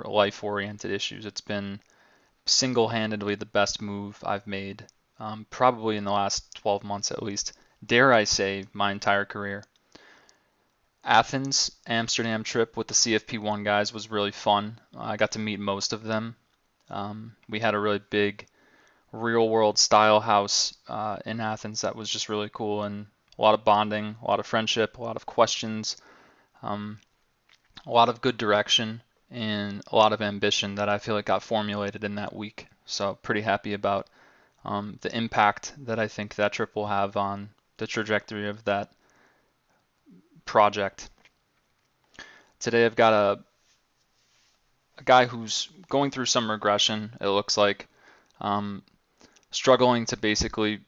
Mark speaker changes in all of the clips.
Speaker 1: life-oriented issues. It's been single-handedly the best move I've made, probably in the last 12 months at least. Dare I say, my entire career. Athens, Amsterdam trip with the CFP1 guys was really fun. I got to meet most of them. We had a really big real-world style house in Athens that was just really cool, and a lot of bonding, a lot of friendship, a lot of questions, um, a lot of good direction, and a lot of ambition that I feel like got formulated in that week. So pretty happy about the impact that I think that trip will have on the trajectory of that project. Today I've got a guy who's going through some regression, it looks like, struggling to basically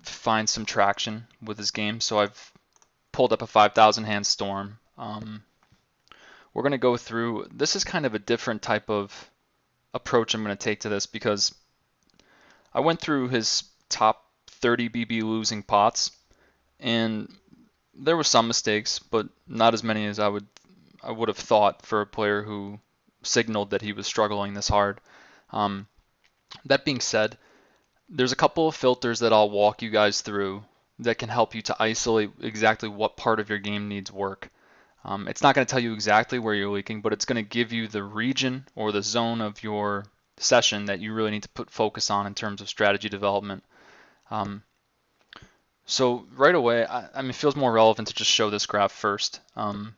Speaker 1: find some traction with his game. So I've pulled up a 5,000 hand storm. We're going to go through, this is kind of a different type of approach I'm going to take to this because I went through his top 30 BB losing pots, and there were some mistakes, but not as many as I would have thought for a player who signaled that he was struggling this hard. That being said, there's a couple of filters that I'll walk you guys through that can help you to isolate exactly what part of your game needs work. It's not going to tell you exactly where you're leaking, but it's going to give you the region or the zone of your session that you really need to put focus on in terms of strategy development. So right away, I mean, it feels more relevant to just show this graph first. Let me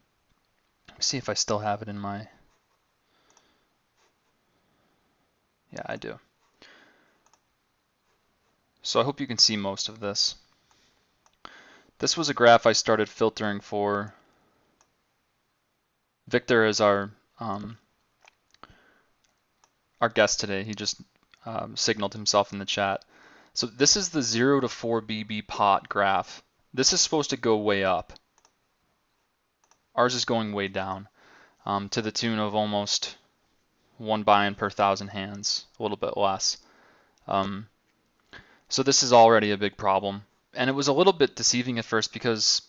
Speaker 1: see if I still have it in my... Yeah, I do. So I hope you can see most of this. This was a graph I started filtering for. Victor is our guest today. He just signaled himself in the chat. So this is the 0 to 4 BB pot graph. This is supposed to go way up. Ours is going way down to the tune of almost 1 buy-in per 1,000 hands, a little bit less. So this is already a big problem. And it was a little bit deceiving at first because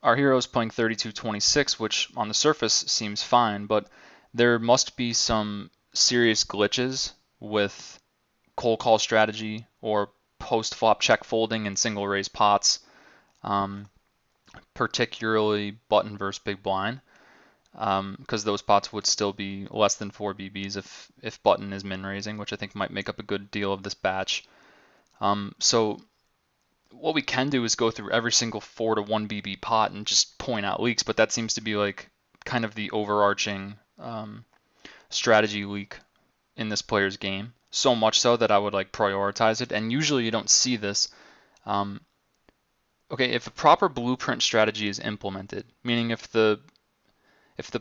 Speaker 1: our hero is playing 32-26, which on the surface seems fine, but there must be some serious glitches with cold call strategy or post-flop check folding and single raise pots, particularly button versus big blind, because those pots would still be less than 4 BBs if button is min raising, which I think might make up a good deal of this batch. So what we can do is go through every single 4 to 1 BB pot and just point out leaks, but that seems to be like kind of the overarching strategy leak in this player's game. So much so that I would like prioritize it, and usually you don't see this. Okay, if a proper blueprint strategy is implemented, meaning if the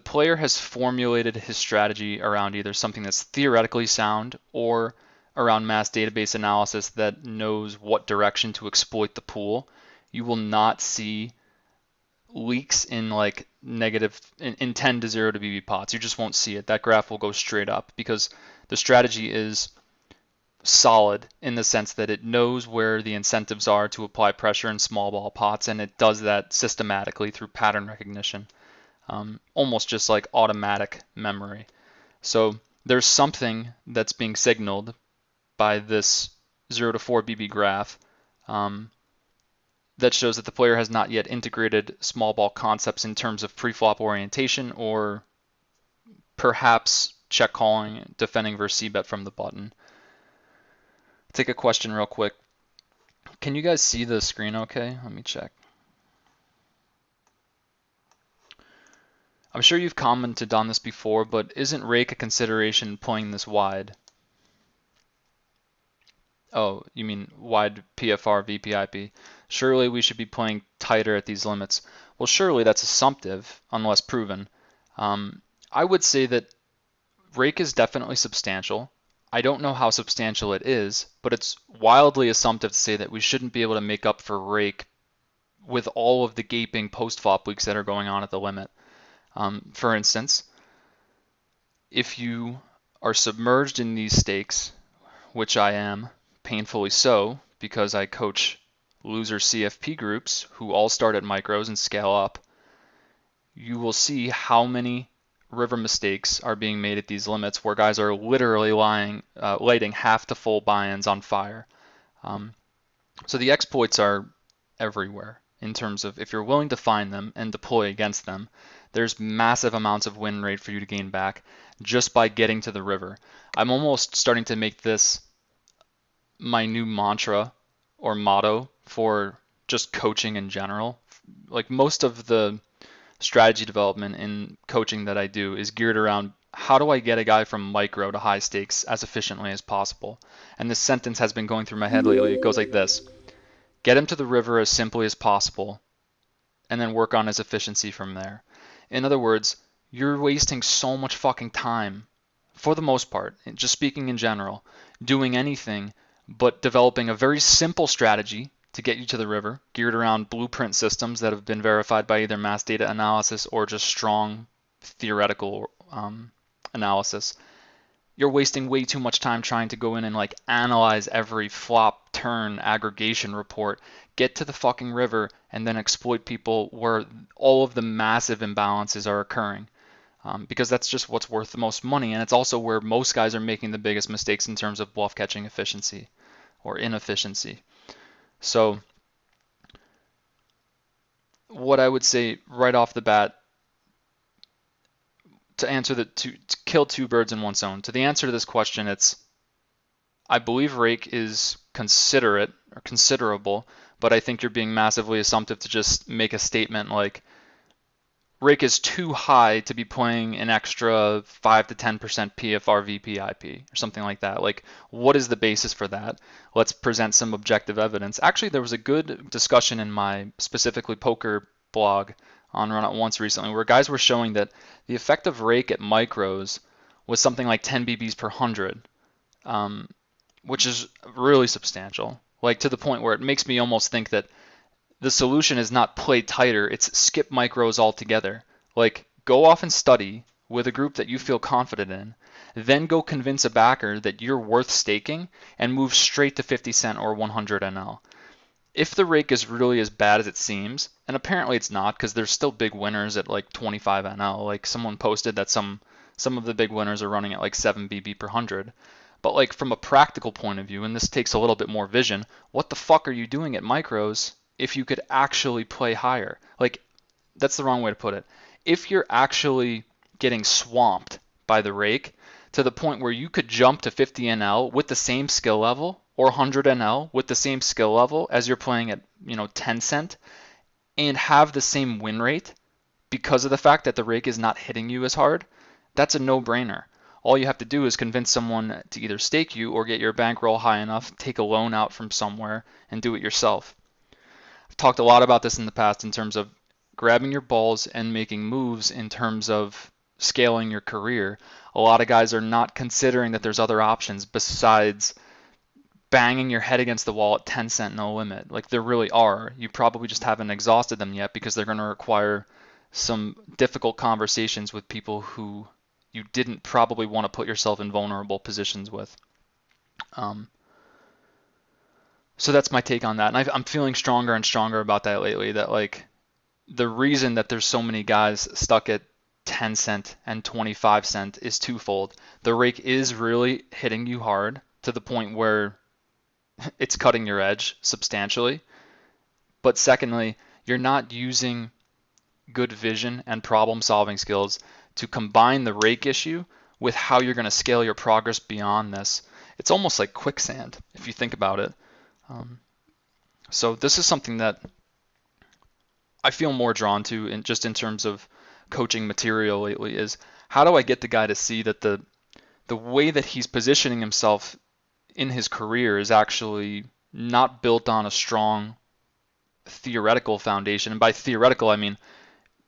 Speaker 1: player has formulated his strategy around either something that's theoretically sound or around mass database analysis that knows what direction to exploit the pool, you will not see leaks in like negative in 10 to 0 to BB pots. You just won't see it. That graph will go straight up because the strategy is solid in the sense that it knows where the incentives are to apply pressure in small ball pots, and it does that systematically through pattern recognition, almost just like automatic memory. So there's something that's being signaled by this 0 to 4 BB graph that shows that the player has not yet integrated small ball concepts in terms of pre-flop orientation or perhaps check calling, defending versus c-bet from the button. Take a question real quick. Can you guys see the screen okay? Let me check. I'm sure you've commented on this before, but isn't rake a consideration playing this wide? Oh, you mean wide PFR VPIP. Surely we should be playing tighter at these limits. Well, surely that's assumptive, unless proven. I would say that rake is definitely substantial. I don't know how substantial it is, but it's wildly assumptive to say that we shouldn't be able to make up for rake with all of the gaping post-flop leaks that are going on at the limit. For instance, if you are submerged in these stakes, which I am, painfully so, because I coach loser CFP groups who all start at micros and scale up, you will see how many river mistakes are being made at these limits where guys are literally lighting half to full buy-ins on fire. Um, so the exploits are everywhere in terms of if you're willing to find them and deploy against them, there's massive amounts of win rate for you to gain back just by getting to the river. I'm almost starting to make this my new mantra or motto for just coaching in general. Like most of the strategy development in coaching that I do is geared around how do I get a guy from micro to high stakes as efficiently as possible? And this sentence has been going through my head lately. It goes like this: get him to the river as simply as possible, and then work on his efficiency from there. In other words, you're wasting so much fucking time, for the most part, just speaking in general, doing anything but developing a very simple strategy to get you to the river, geared around blueprint systems that have been verified by either mass data analysis or just strong theoretical analysis. You're wasting way too much time trying to go in and like analyze every flop turn aggregation report, get to the fucking river, and then exploit people where all of the massive imbalances are occurring. Because that's just what's worth the most money, and it's also where most guys are making the biggest mistakes in terms of bluff catching efficiency or inefficiency. So what I would say right off the bat to answer to kill two birds in one stone, to the answer to this question, it's I believe rake is considerate or considerable, but I think you're being massively assumptive to just make a statement like rake is too high to be playing an extra 5 to 10% PFR VPIP or something like that. Like, what is the basis for that? Let's present some objective evidence. Actually, there was a good discussion in my specifically poker blog on Run It Once recently where guys were showing that the effective rake at micros was something like 10 BBs per 100, which is really substantial. Like, to the point where it makes me almost think that the solution is not play tighter, it's skip micros altogether. Like, go off and study with a group that you feel confident in, then go convince a backer that you're worth staking and move straight to 50 cent or 100 NL. If the rake is really as bad as it seems, and apparently it's not because there's still big winners at like 25 NL, like someone posted that some of the big winners are running at like 7 BB per 100. But like from a practical point of view, and this takes a little bit more vision, what the fuck are you doing at micros if you could actually play higher? Like, that's the wrong way to put it. If you're actually getting swamped by the rake to the point where you could jump to 50 NL with the same skill level or 100 NL with the same skill level as you're playing at, 10 cent and have the same win rate because of the fact that the rake is not hitting you as hard, that's a no-brainer. All you have to do is convince someone to either stake you or get your bankroll high enough, take a loan out from somewhere, and do it yourself. I've talked a lot about this in the past in terms of grabbing your balls and making moves in terms of scaling your career. A lot of guys are not considering that there's other options besides banging your head against the wall at 10 cent no limit. Like, there really are. You probably just haven't exhausted them yet because they're going to require some difficult conversations with people who you didn't probably want to put yourself in vulnerable positions with. So that's my take on that. And I'm feeling stronger and stronger about that lately, that like the reason that there's so many guys stuck at 10 cent and 25 cent is twofold. The rake is really hitting you hard to the point where it's cutting your edge substantially. But secondly, you're not using good vision and problem solving skills to combine the rake issue with how you're going to scale your progress beyond this. It's almost like quicksand if you think about it. So this is something that I feel more drawn to in terms of coaching material lately, is how do I get the guy to see that the way that he's positioning himself in his career is actually not built on a strong theoretical foundation. And by theoretical, I mean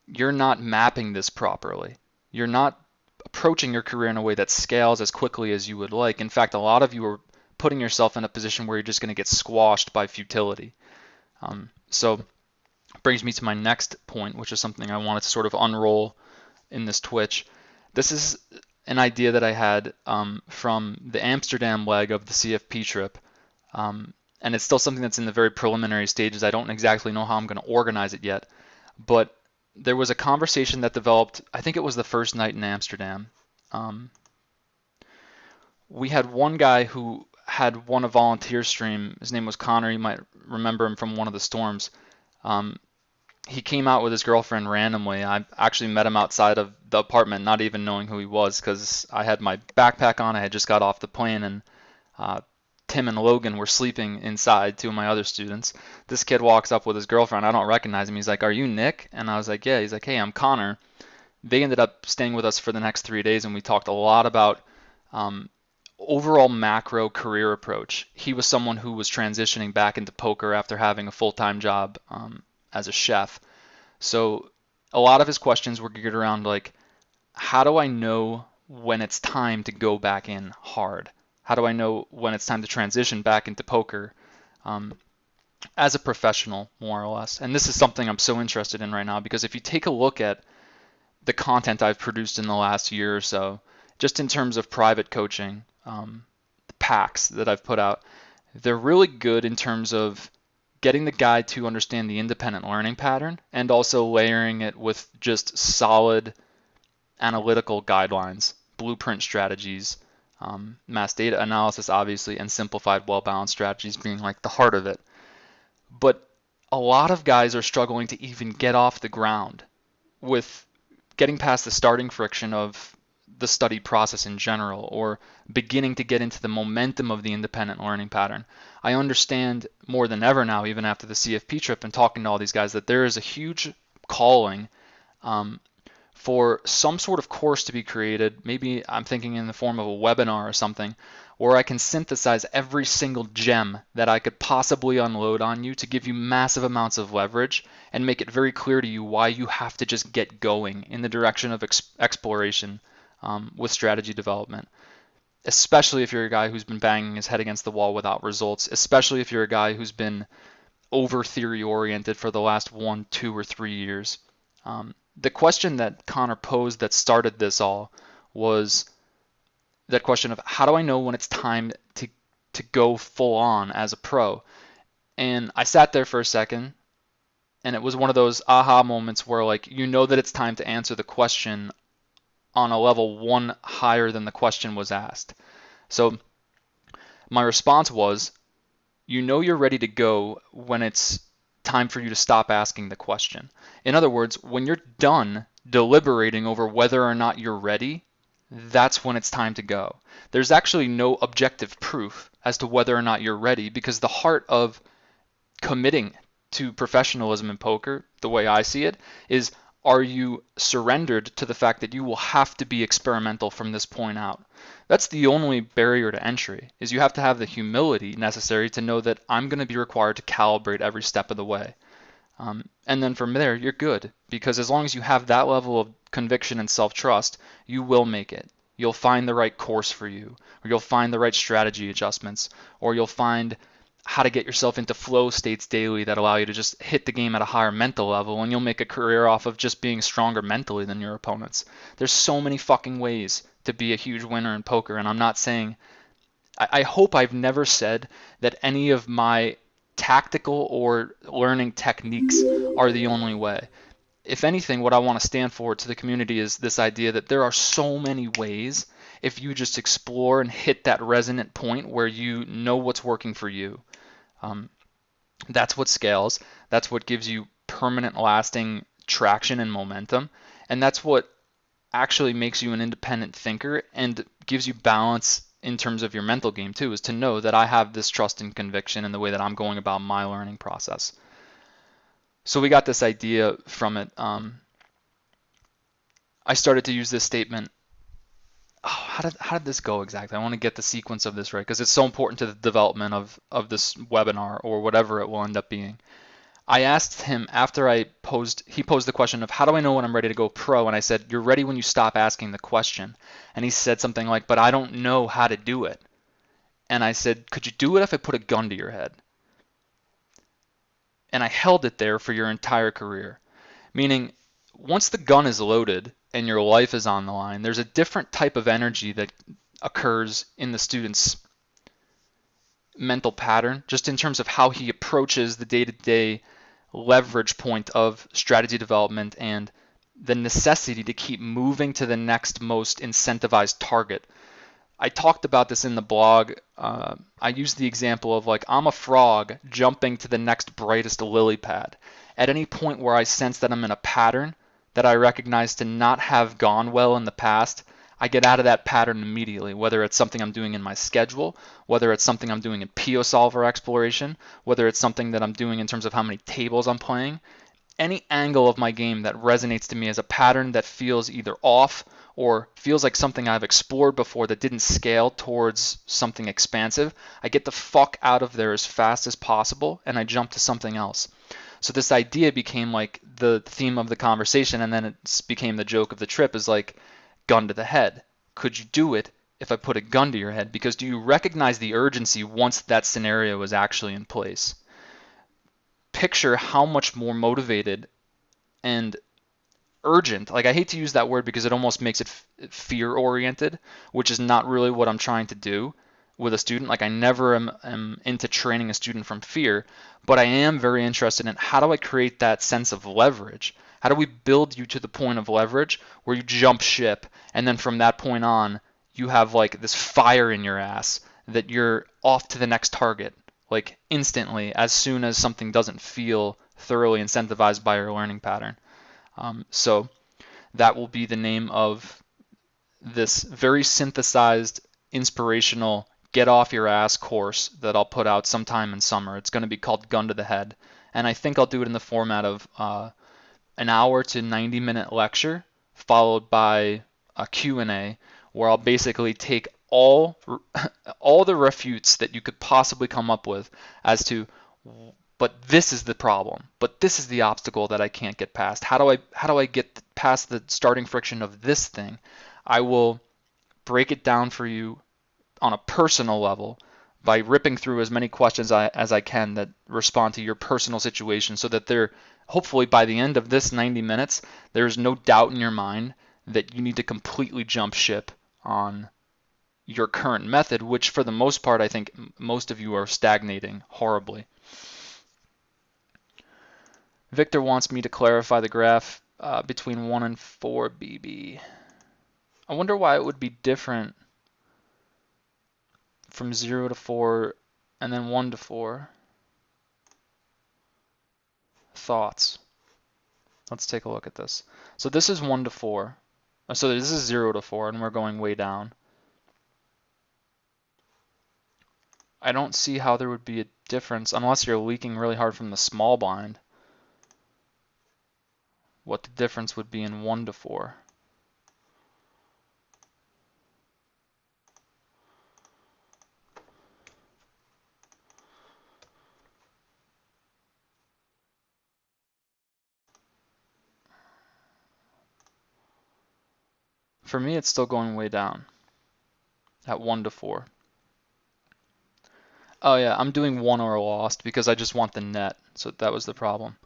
Speaker 1: you're not mapping this properly. You're not approaching your career in a way that scales as quickly as you would like. In fact, a lot of you are putting yourself in a position where you're just going to get squashed by futility. So brings me to my next point, which is something I wanted to sort of unroll in this Twitch. This is an idea that I had from the Amsterdam leg of the CFP trip, and it's still something that's in the very preliminary stages. I don't exactly know how I'm going to organize it yet, but there was a conversation that developed. I think it was the first night in Amsterdam. Um, we had one guy who had won a volunteer stream. His name was Connor. You might remember him from one of the storms. Um, he came out with his girlfriend randomly. I actually met him outside of the apartment, not even knowing who he was, because I had my backpack on. I had just got off the plane, and uh, Tim and Logan were sleeping inside, two of my other students. This kid walks up with his girlfriend. I don't recognize him. He's like, "Are you Nick?" And I was like, "Yeah." He's like, "Hey, I'm Connor." They ended up staying with us for the next 3 days, and we talked a lot about um, overall macro career approach. He was someone who was transitioning back into poker after having a full-time job as a chef. So a lot of his questions were geared around like, how do I know when it's time to go back in hard? How do I know when it's time to transition back into poker um, as a professional, more or less? And this is something I'm so interested in right now because if you take a look at the content I've produced in the last year or so, just in terms of private coaching, the packs that I've put out, they're really good in terms of getting the guy to understand the independent learning pattern and also layering it with just solid analytical guidelines, blueprint strategies, mass data analysis, obviously, and simplified, well-balanced strategies being like the heart of it. But a lot of guys are struggling to even get off the ground with getting past the starting friction of the study process in general or beginning to get into the momentum of the independent learning pattern. I understand more than ever now, even after the CFP trip and talking to all these guys, that there is a huge calling um, for some sort of course to be created. Maybe I'm thinking in the form of a webinar or something, where I can synthesize every single gem that I could possibly unload on you to give you massive amounts of leverage and make it very clear to you why you have to just get going in the direction of exploration with strategy development. Especially if you're a guy who's been banging his head against the wall without results, especially if you're a guy who's been over theory oriented for the last 1, 2, or 3 years. The question that Connor posed that started this all was that question of how do I know when it's time to go full on as a pro? And I sat there for a second, and it was one of those aha moments where like you know that it's time to answer the question on a level one higher than the question was asked. So my response was, you know you're ready to go when it's time for you to stop asking the question. In other words, when you're done deliberating over whether or not you're ready, that's when it's time to go. There's actually no objective proof as to whether or not you're ready because the heart of committing to professionalism in poker, the way I see it, is are you surrendered to the fact that you will have to be experimental from this point out? That's the only barrier to entry, is you have to have the humility necessary to know that I'm going to be required to calibrate every step of the way. And then from there, you're good, because as long as you have that level of conviction and self-trust, you will make it. You'll find the right course for you, or you'll find the right strategy adjustments, or you'll find how to get yourself into flow states daily that allow you to just hit the game at a higher mental level, and you'll make a career off of just being stronger mentally than your opponents. There's so many fucking ways to be a huge winner in poker, and I'm not saying, I hope I've never said that any of my tactical or learning techniques are the only way. If anything, what I want to stand for to the community is this idea that there are so many ways if you just explore and hit that resonant point where you know what's working for you. Um, that's what scales. That's what gives you permanent, lasting traction and momentum. And that's what actually makes you an independent thinker and gives you balance in terms of your mental game too, is to know that I have this trust and conviction in the way that I'm going about my learning process. So we got this idea from it. I started to use this statement. Oh, how did this go exactly? I want to get the sequence of this right because it's so important to the development of this webinar or whatever it will end up being. I asked him after he posed the question of how do I know when I'm ready to go pro? And I said, you're ready when you stop asking the question. And he said something like, but I don't know how to do it. And I said, could you do it if I put a gun to your head? And I held it there for your entire career. Meaning, once the gun is loaded and your life is on the line, there's a different type of energy that occurs in the student's mental pattern, just in terms of how he approaches the day-to-day leverage point of strategy development and the necessity to keep moving to the next most incentivized target. I talked about this in the blog. I used the example of like I'm a frog jumping to the next brightest lily pad. At any point where I sense that I'm in a pattern that I recognize to not have gone well in the past, I get out of that pattern immediately, whether it's something I'm doing in my schedule, whether it's something I'm doing in PO solver exploration, whether it's something that I'm doing in terms of how many tables I'm playing. Any angle of my game that resonates to me as a pattern that feels either off or feels like something I've explored before that didn't scale towards something expansive, I get the fuck out of there as fast as possible and I jump to something else. So this idea became like the theme of the conversation, and then it became the joke of the trip, is like gun to the head. Could you do it if I put a gun to your head? Because do you recognize the urgency once that scenario is actually in place? Picture how much more motivated and urgent, like I hate to use that word because it almost makes it fear oriented, which is not really what I'm trying to do with a student. Like I never am into training a student from fear, but I am very interested in how do I create that sense of leverage? How do we build you to the point of leverage where you jump ship, and then from that point on you have like this fire in your ass that you're off to the next target like instantly as soon as something doesn't feel thoroughly incentivized by your learning pattern. So that will be the name of this very synthesized, inspirational, get off your ass course that I'll put out sometime in summer. It's going to be called Gun to the Head. And I think I'll do it in the format of an hour to 90-minute lecture followed by a Q&A where I'll basically take all the refutes that you could possibly come up with as to, but this is the problem, but this is the obstacle that I can't get past. How do I get past the starting friction of this thing? I will break it down for you on a personal level by ripping through as many questions as I can that respond to your personal situation, so that they're hopefully by the end of this 90 minutes, there's no doubt in your mind that you need to completely jump ship on your current method, which for the most part, I think most of you are stagnating horribly. Victor wants me to clarify the graph between 1 and 4 BB. I wonder why it would be different from 0 to 4 and then 1 to 4. Thoughts? Let's take a look at this. So this is 1 to 4. So this is 0 to 4, and we're going way down. I don't see how there would be a difference unless you're leaking really hard from the small blind. What the difference would be in 1 to 4. For me, it's still going way down at 1 to 4. Oh yeah, I'm doing 1 or lost because I just want the net, so that was the problem.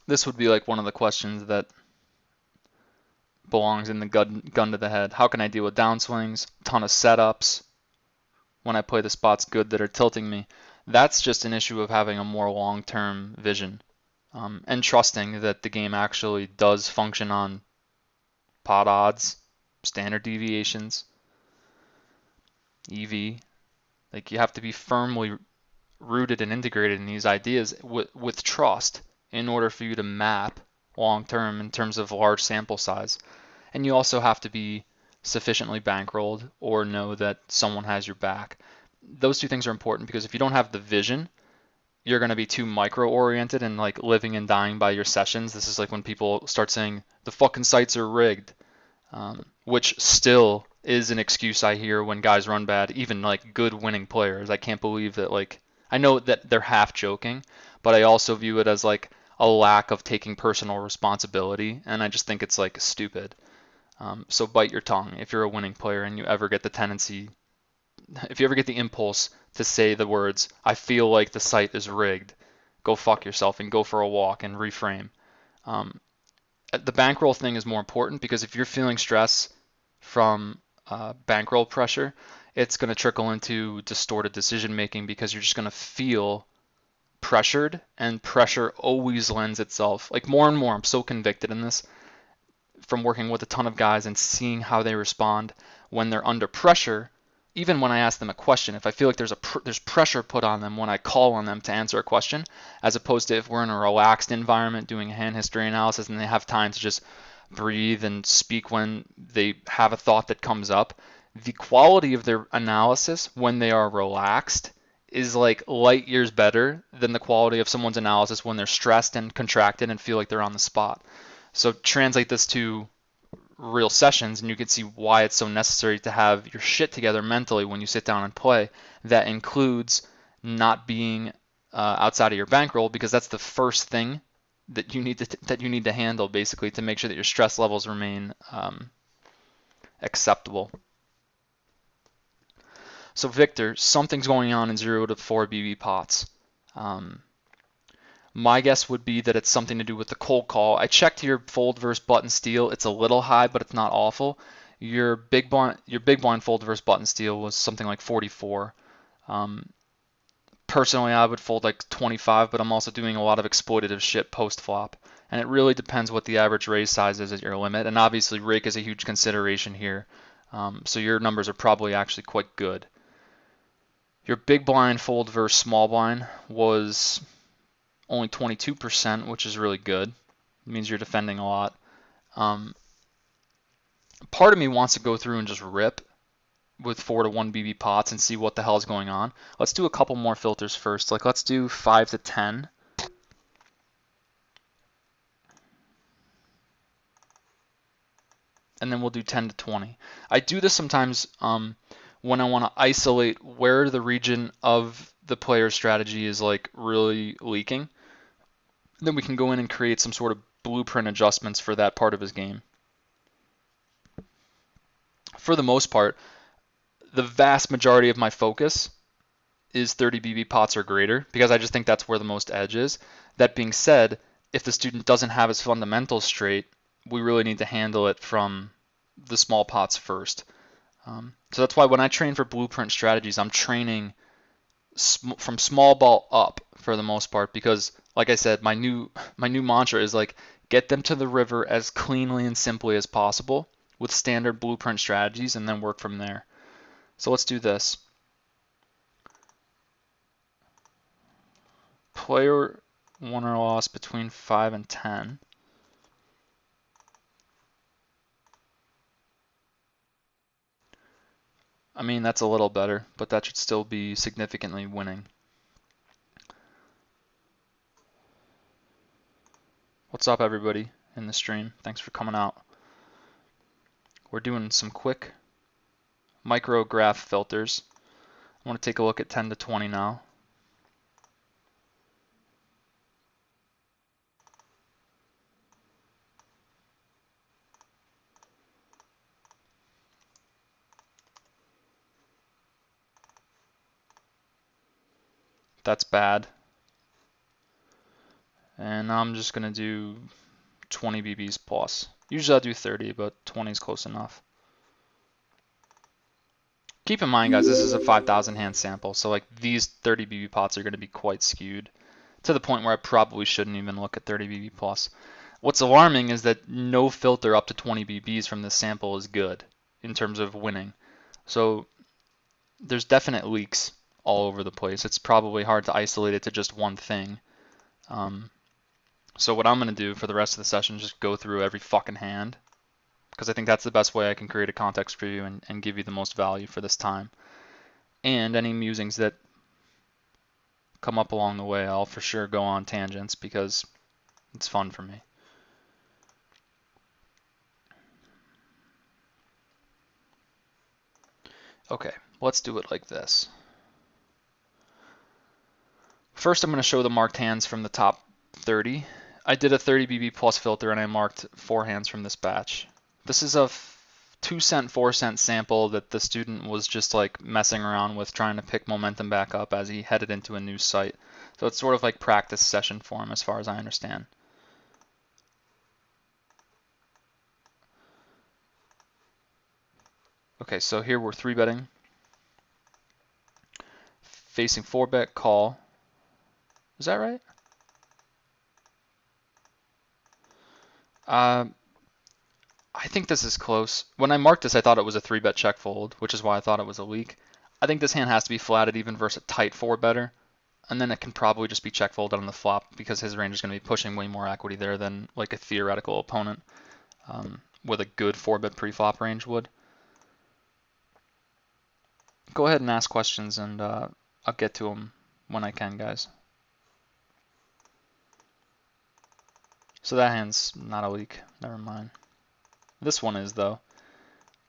Speaker 1: This would be like one of the questions that belongs in the gun to the head. How can I deal with downswings, ton of setups, when I play the spots good that are tilting me? That's just an issue of having a more long-term vision and trusting that the game actually does function on pot odds, standard deviations, EV. Like you have to be firmly rooted and integrated in these ideas with trust in order for you to map long-term in terms of large sample size. And you also have to be sufficiently bankrolled or know that someone has your back. Those two things are important because if you don't have the vision, you're going to be too micro-oriented and like living and dying by your sessions. This is like when people start saying the fucking sites are rigged, which still is an excuse I hear when guys run bad, even like good winning players. I can't believe that, like, I know that they're half joking, but I also view it as like a lack of taking personal responsibility, and I just think it's like stupid. So bite your tongue if you're a winning player and you ever get the tendency, if you ever get the impulse to say the words, I feel like the site is rigged, go fuck yourself and go for a walk and reframe. the bankroll thing is more important because if you're feeling stress from bankroll pressure, it's going to trickle into distorted decision making because you're just going to feel pressured, and pressure always lends itself, like more and more, I'm so convicted in this from working with a ton of guys and seeing how they respond when they're under pressure. Even when I ask them a question, if I feel like there's pressure put on them when I call on them to answer a question, as opposed to if we're in a relaxed environment doing a hand history analysis and they have time to just breathe and speak when they have a thought that comes up, the quality of their analysis when they are relaxed is like light years better than the quality of someone's analysis when they're stressed and contracted and feel like they're on the spot. So translate this to real sessions and you can see why it's so necessary to have your shit together mentally when you sit down and play. That includes not being outside of your bankroll, because that's the first thing that you need to handle basically to make sure that your stress levels remain acceptable. So Victor, something's going on in 0 to 4 BB pots. My guess would be that it's something to do with the cold call. I checked your fold versus button steal. It's a little high, but it's not awful. Your big blind fold versus button steal was something like 44. Personally, I would fold like 25, but I'm also doing a lot of exploitative shit post flop. And it really depends what the average raise size is at your limit. And obviously, rake is a huge consideration here. So your numbers are probably actually quite good. Your big blind fold versus small blind was only 22%, which is really good. It means you're defending a lot. Part of me wants to go through and just rip with 4 to 1 BB pots and see what the hell is going on. Let's do a couple more filters first. Like let's do 5 to 10. And then we'll do 10 to 20. I do this sometimes when I want to isolate where the region of the player's strategy is like really leaking. Then we can go in and create some sort of blueprint adjustments for that part of his game. For the most part, the vast majority of my focus is 30 BB pots or greater because I just think that's where the most edge is. That being said, if the student doesn't have his fundamentals straight, we really need to handle it from the small pots first. So that's why when I train for blueprint strategies, I'm training from small ball up for the most part, because like I said, my new mantra is like get them to the river as cleanly and simply as possible with standard blueprint strategies and then work from there. So let's do this. Player won or lost between 5 and 10. I mean, that's a little better, but that should still be significantly winning. What's up, everybody in the stream? Thanks for coming out. We're doing some quick micro graph filters. I want to take a look at 10 to 20 now. That's bad. And I'm just going to do 20 BBs plus. Usually I'll do 30, but 20 is close enough. Keep in mind, guys, this is a 5,000 hand sample, so like these 30 BB pots are going to be quite skewed to the point where I probably shouldn't even look at 30 BB plus. What's alarming is that no filter up to 20 BBs from this sample is good in terms of winning. So there's definite leaks all over the place. It's probably hard to isolate it to just one thing. So what I'm going to do for the rest of the session is just go through every fucking hand, because I think that's the best way I can create a context for you and give you the most value for this time. And any musings that come up along the way, I'll for sure go on tangents because it's fun for me. Okay, let's do it like this. First, I'm going to show the marked hands from the top 30. I did a 30 BB plus filter and I marked 4 hands from this batch. This is a 2-cent, 4-cent sample that the student was just like messing around with, trying to pick momentum back up as he headed into a new site. So it's sort of like practice session for him as far as I understand. Okay, so here we're 3-betting, facing 4-bet call. Is that right? Uh, I think this is close. When I marked this, I thought it was a 3-bet check fold, which is why I thought it was a leak. I think this hand has to be flatted even versus a tight 4-better, and then it can probably just be check folded on the flop because his range is going to be pushing way more equity there than like a theoretical opponent with a good 4-bet pre-flop range would. Go ahead and ask questions, and I'll get to them when I can, guys. So that hand's not a leak. Never mind. This one is, though.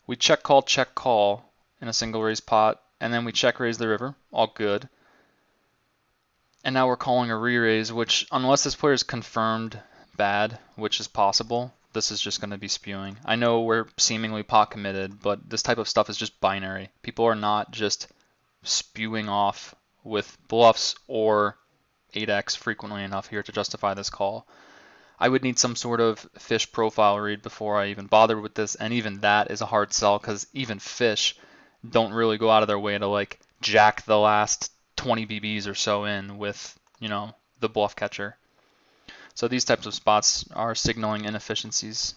Speaker 1: We check call in a single raise pot, and then we check raise the river. All good. And now we're calling a re-raise, which, unless this player is confirmed bad, which is possible, this is just going to be spewing. I know we're seemingly pot committed, but this type of stuff is just binary. People are not just spewing off with bluffs or 8x frequently enough here to justify this call. I would need some sort of fish profile read before I even bother with this, and even that is a hard sell because even fish don't really go out of their way to like jack the last 20 BBs or so in with, you know, the bluff catcher. So these types of spots are signaling inefficiencies.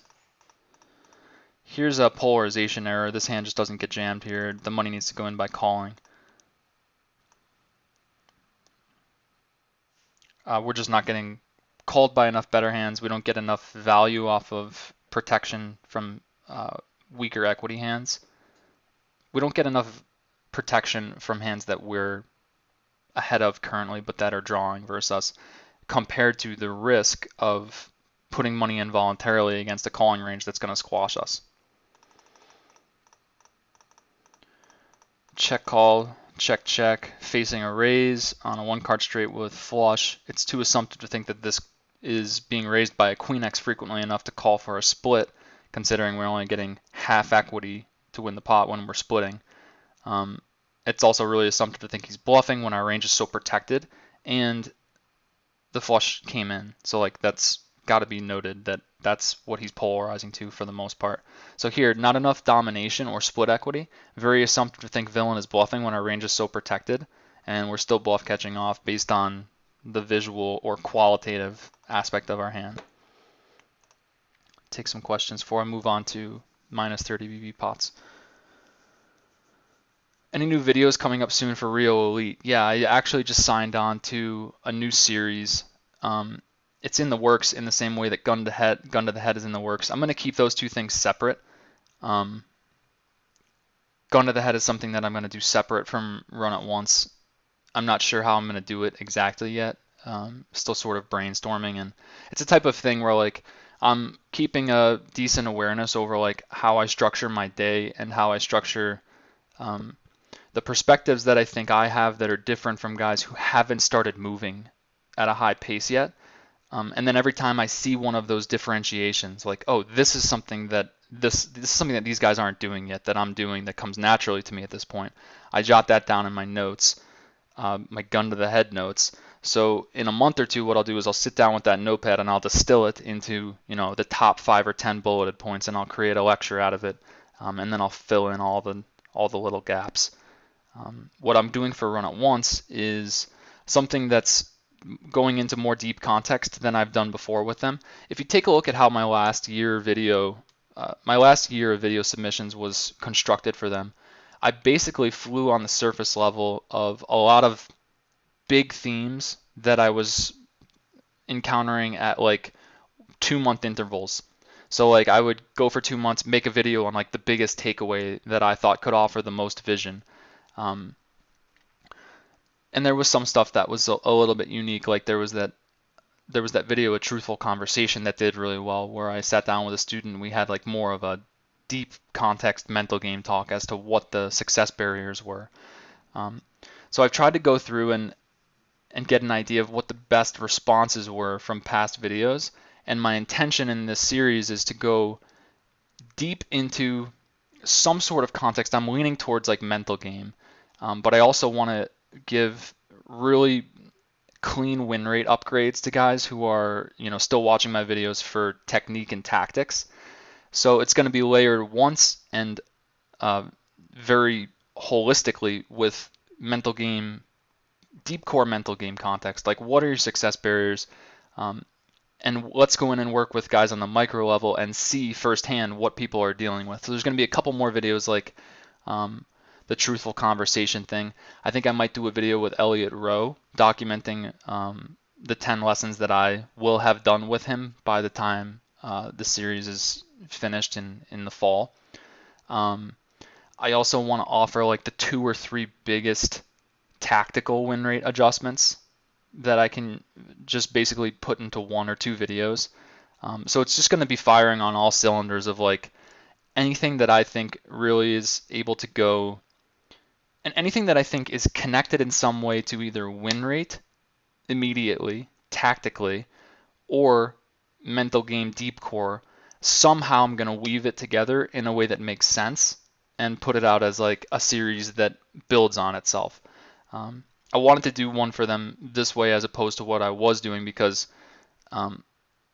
Speaker 1: Here's a polarization error. This hand just doesn't get jammed here. The money needs to go in by calling. We're just not getting called by enough better hands. We don't get enough value off of protection from weaker equity hands. We don't get enough protection from hands that we're ahead of currently, but that are drawing versus us, compared to the risk of putting money in voluntarily against a calling range that's going to squash us. Check call, check check, facing a raise on a 1-card straight with flush. It's too assumptive to think that this is being raised by a queen X frequently enough to call for a split, considering we're only getting half equity to win the pot when we're splitting. It's also really assumptive to think he's bluffing when our range is so protected and the flush came in. So like that's got to be noted that that's what he's polarizing to for the most part. So here, not enough domination or split equity. Very assumptive to think villain is bluffing when our range is so protected, and we're still bluff catching off based on the visual or qualitative aspect of our hand. Take some questions before I move on to minus 30 BB pots. Any new videos coming up soon for Rio Elite? Yeah, I actually just signed on to a new series. It's in the works in the same way that Gun to the Head is in the works. I'm going to keep those two things separate. Gun to the Head is something that I'm going to do separate from Run It Once. I'm not sure how I'm going to do it exactly yet. Still sort of brainstorming, and it's a type of thing where like I'm keeping a decent awareness over like how I structure my day and how I structure the perspectives that I think I have that are different from guys who haven't started moving at a high pace yet. And then every time I see one of those differentiations, like, oh, this is something that this is something that these guys aren't doing yet that I'm doing that comes naturally to me at this point, I jot that down in my notes, my gun to the head notes. So in a month or two, what I'll do is I'll sit down with that notepad and I'll distill it into, you know, the top 5 or 10 bulleted points, and I'll create a lecture out of it, and then I'll fill in all the little gaps. What I'm doing for Run It Once is something that's going into more deep context than I've done before with them. If you take a look at how my last year of video submissions was constructed for them, I basically flew on the surface level of a lot of big themes that I was encountering at like 2-month intervals. So like I would go for 2 months, make a video on like the biggest takeaway that I thought could offer the most vision. And there was some stuff that was a little bit unique. Like there was that video, A Truthful Conversation, that did really well, where I sat down with a student and we had like more of a deep context mental game talk as to what the success barriers were. So I've tried to go through and get an idea of what the best responses were from past videos. And my intention in this series is to go deep into some sort of context. I'm leaning towards like mental game, but I also want to give really clean win rate upgrades to guys who are, you know, still watching my videos for technique and tactics. So it's going to be layered once, and very holistically with mental game, deep core mental game context. Like, what are your success barriers? Um, and let's go in and work with guys on the micro level and see firsthand what people are dealing with. So there's going to be a couple more videos like um, the truthful conversation thing. I think I might do a video with Elliot Rowe documenting the 10 lessons that I will have done with him by the time the series is finished in the fall. I also want to offer like the 2 or 3 biggest tactical win rate adjustments that I can just basically put into 1 or 2 videos. So it's just going to be firing on all cylinders of like anything that I think really is able to go, and anything that I think is connected in some way to either win rate immediately, tactically, or mental game deep core. Somehow I'm going to weave it together in a way that makes sense and put it out as like a series that builds on itself. I wanted to do one for them this way as opposed to what I was doing because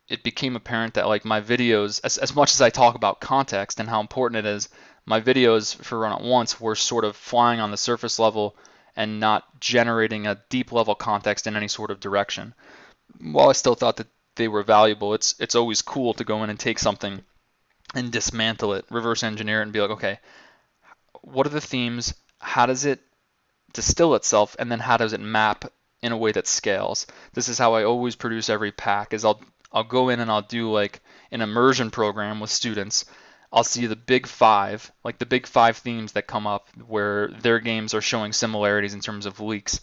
Speaker 1: it became apparent that like my videos, as much as I talk about context and how important it is, my videos for Run It Once were sort of flying on the surface level and not generating a deep level context in any sort of direction. While I still thought that they were valuable, it's always cool to go in and take something and dismantle it, reverse engineer it, and be like, okay, what are the themes? How does it distill itself, and then how does it map in a way that scales? This is how I always produce every pack. Is I'll go in and I'll do like an immersion program with students. I'll see the big 5, like the big 5 themes that come up where their games are showing similarities in terms of leaks.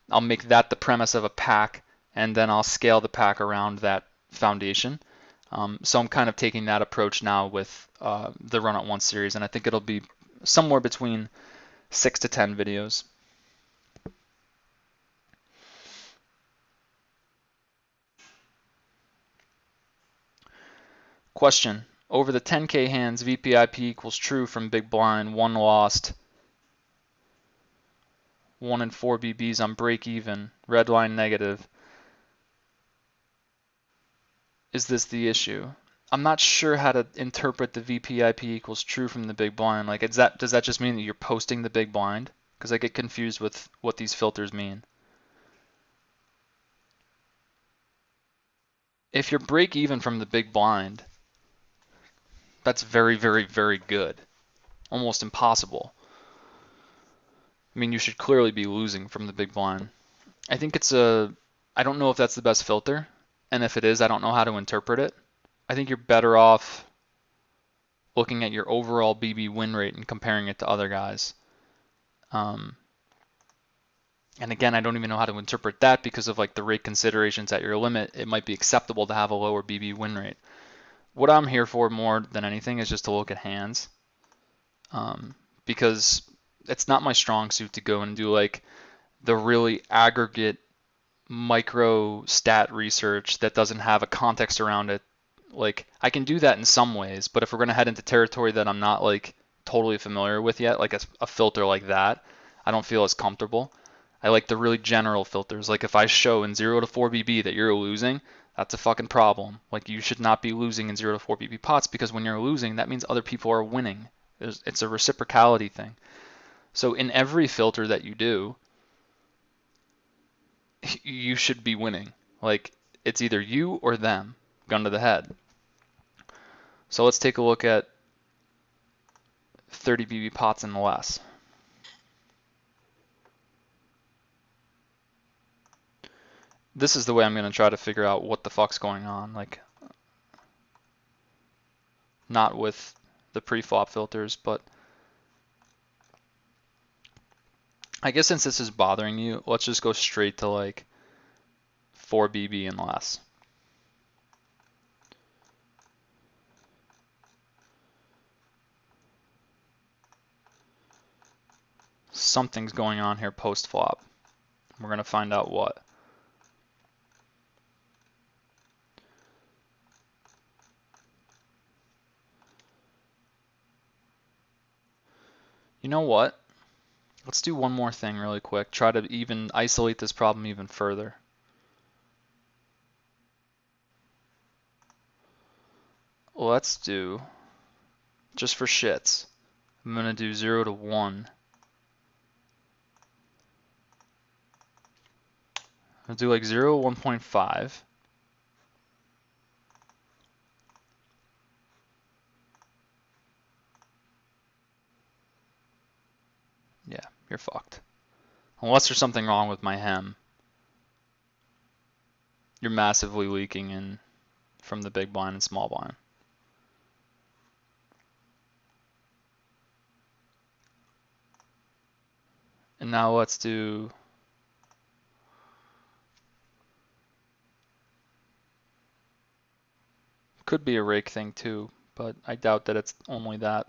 Speaker 1: I'll make that the premise of a pack, and then I'll scale the pack around that foundation. So I'm kind of taking that approach now with the Run It Once series, and I think it'll be somewhere between 6 to 10 videos. Question. Over the 10K hands, VPIP equals true from big blind, 1 lost, 1 and 4 BBs on break even, red line negative. Is this the issue? I'm not sure how to interpret the VPIP equals true from the big blind. Like, does that just mean that you're posting the big blind? Because I get confused with what these filters mean. If you're break even from the big blind, that's very, very, very good. Almost impossible. I mean, you should clearly be losing from the big blind. I think I don't know if that's the best filter, and if it is, I don't know how to interpret it. I think you're better off looking at your overall BB win rate and comparing it to other guys. And again, I don't even know how to interpret that because of like the rate considerations at your limit. It might be acceptable to have a lower BB win rate. What I'm here for more than anything is just to look at hands, because it's not my strong suit to go and do like the really aggregate micro stat research that doesn't have a context around it. Like, I can do that in some ways, but if we're going to head into territory that I'm not like totally familiar with yet, like a filter like that, I don't feel as comfortable. I like the really general filters. Like, if I show in 0 to 4 BB that you're losing, that's a fucking problem. Like, you should not be losing in 0 to 4 BB pots, because when you're losing, that means other people are winning. It's a reciprocality thing. So in every filter that you do, you should be winning. Like, it's either you or them, gun to the head. So let's take a look at 30 BB pots and less. This is the way I'm going to try to figure out what the fuck's going on. Like, not with the pre-flop filters, but I guess since this is bothering you, let's just go straight to like 4 BB and less. Something's going on here post-flop. We're going to find out what. You know what? Let's do one more thing really quick. Try to even isolate this problem even further. Let's do, just for shits, I'm going to do 0 to 1. I'll do like 0, 1.5. Yeah, you're fucked. Unless there's something wrong with my hem. You're massively leaking in from the big blind and small blind. And now let's do could be a rake thing too, but I doubt that it's only that.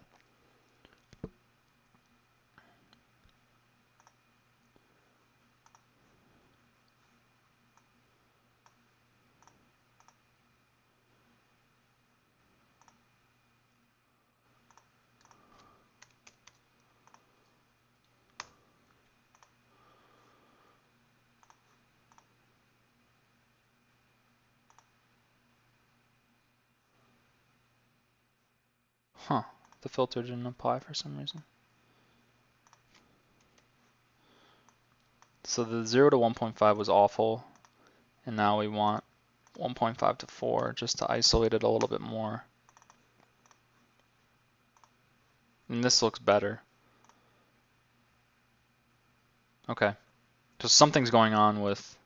Speaker 1: Huh, the filter didn't apply for some reason. So the 0 to 1.5 was awful, and now we want 1.5 to 4 just to isolate it a little bit more. And this looks better. Okay, so something's going on with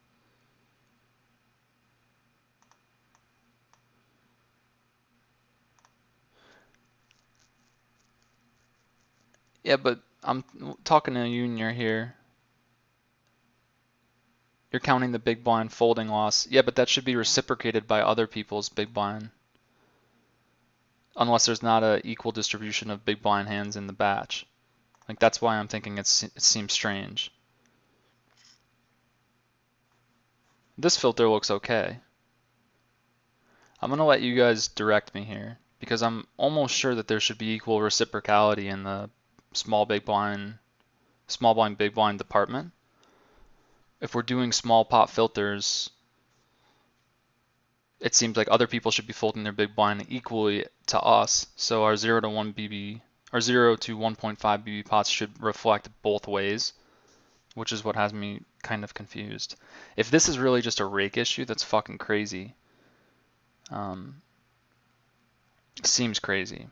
Speaker 1: yeah, but I'm talking to you here. You're counting the big blind folding loss. Yeah, but that should be reciprocated by other people's big blind. Unless there's not an equal distribution of big blind hands in the batch. Like that's why I'm thinking it seems strange. This filter looks okay. I'm gonna let you guys direct me here because I'm almost sure that there should be equal reciprocality in the small blind, big blind department. If we're doing small pot filters, it seems like other people should be folding their big blind equally to us. So our 0 to 1 BB, or 0 to 1.5 BB pots should reflect both ways, which is what has me kind of confused. If this is really just a rake issue, that's fucking crazy. Seems crazy.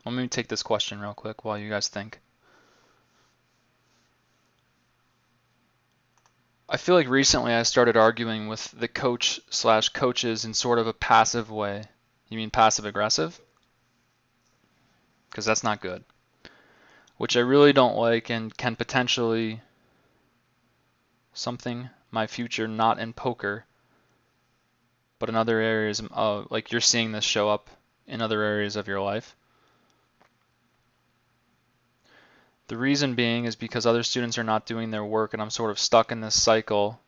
Speaker 1: Let me take this question real quick while you guys think. I feel like recently I started arguing with the coach/coaches in sort of a passive way. You mean passive aggressive? Because that's not good. Which I really don't like and can potentially something my future not in poker, but in other areas, like you're seeing this show up in other areas of your life. The reason being is because other students are not doing their work and I'm sort of stuck in this cycle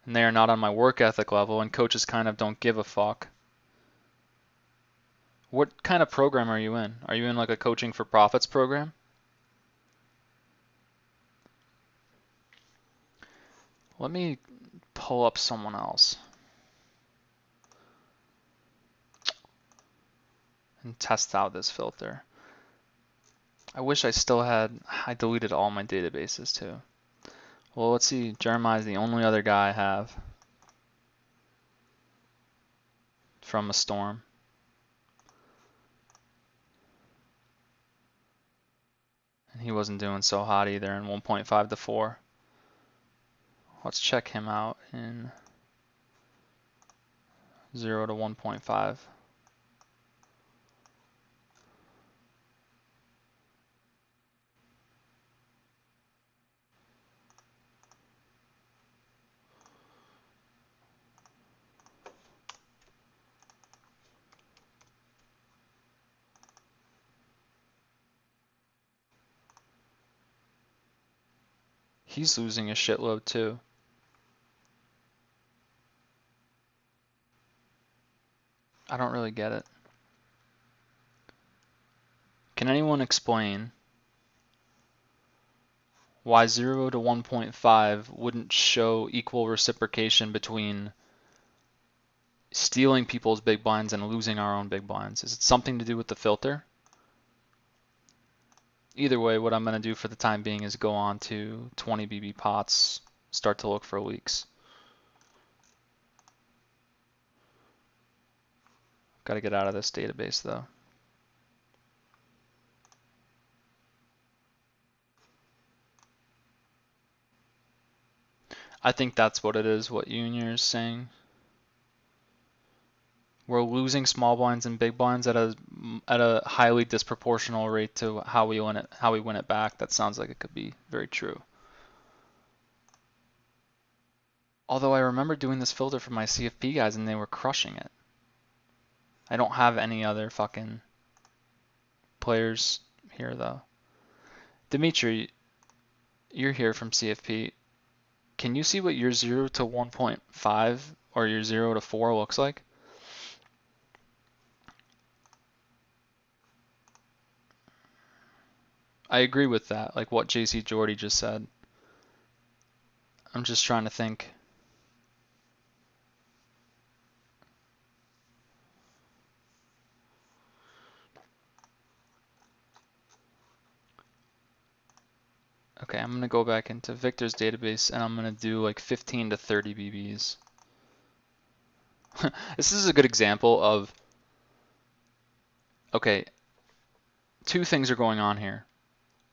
Speaker 1: and they are not on my work ethic level and coaches kind of don't give a fuck. What kind of program are you in? Are you in like a coaching for profits program? Let me pull up someone else and test out this filter. I wish I still had, I deleted all my databases too. Well, let's see, Jeremiah's the only other guy I have from a storm. And he wasn't doing so hot either in 1.5 to 4. Let's check him out in 0 to 1.5. He's losing a shitload too. I don't really get it. Can anyone explain why 0 to 1.5 wouldn't show equal reciprocation between stealing people's big blinds and losing our own big blinds? Is it something to do with the filter? either way, what I'm going to do for the time being is go on to 20 BB pots, start to look for leaks. Got to get out of this database though. I think that's what it is, what Junior is saying. We're losing small blinds and big blinds at a highly disproportional rate to how we win it back. That sounds like it could be very true. Although I remember doing this filter for my CFP guys and they were crushing it. I don't have any other fucking players here though. Dimitri, you're here from CFP. Can you see what your 0 to 1.5 or your 0 to 4 looks like? I agree with that, like what JC Jordy just said. I'm just trying to think. Okay, I'm going to go back into Victor's database and I'm going to do like 15 to 30 BBs. This is a good example of, okay, two things are going on here.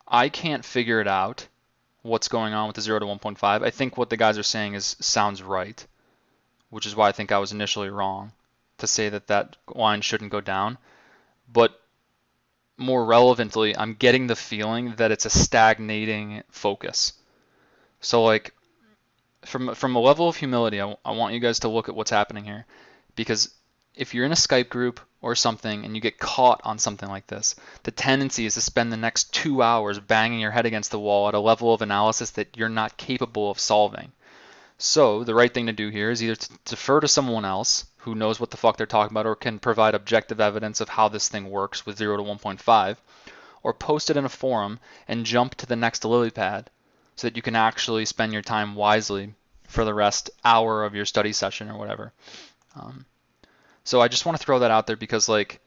Speaker 1: I can't figure it out, what's going on with the 0 to 1.5. I think what the guys are saying sounds right, which is why I think I was initially wrong to say that that line shouldn't go down. But more relevantly, I'm getting the feeling that it's a stagnating focus. So like from a level of humility, I want you guys to look at what's happening here, because if you're in a Skype group or something and you get caught on something like this, the tendency is to spend the next 2 hours banging your head against the wall at a level of analysis that you're not capable of solving. So the right thing to do here is either to defer to someone else who knows what the fuck they're talking about or can provide objective evidence of how this thing works with 0 to 1.5, or post it in a forum and jump to the next lily pad so that you can actually spend your time wisely for the rest hour of your study session or whatever. So I just want to throw that out there because like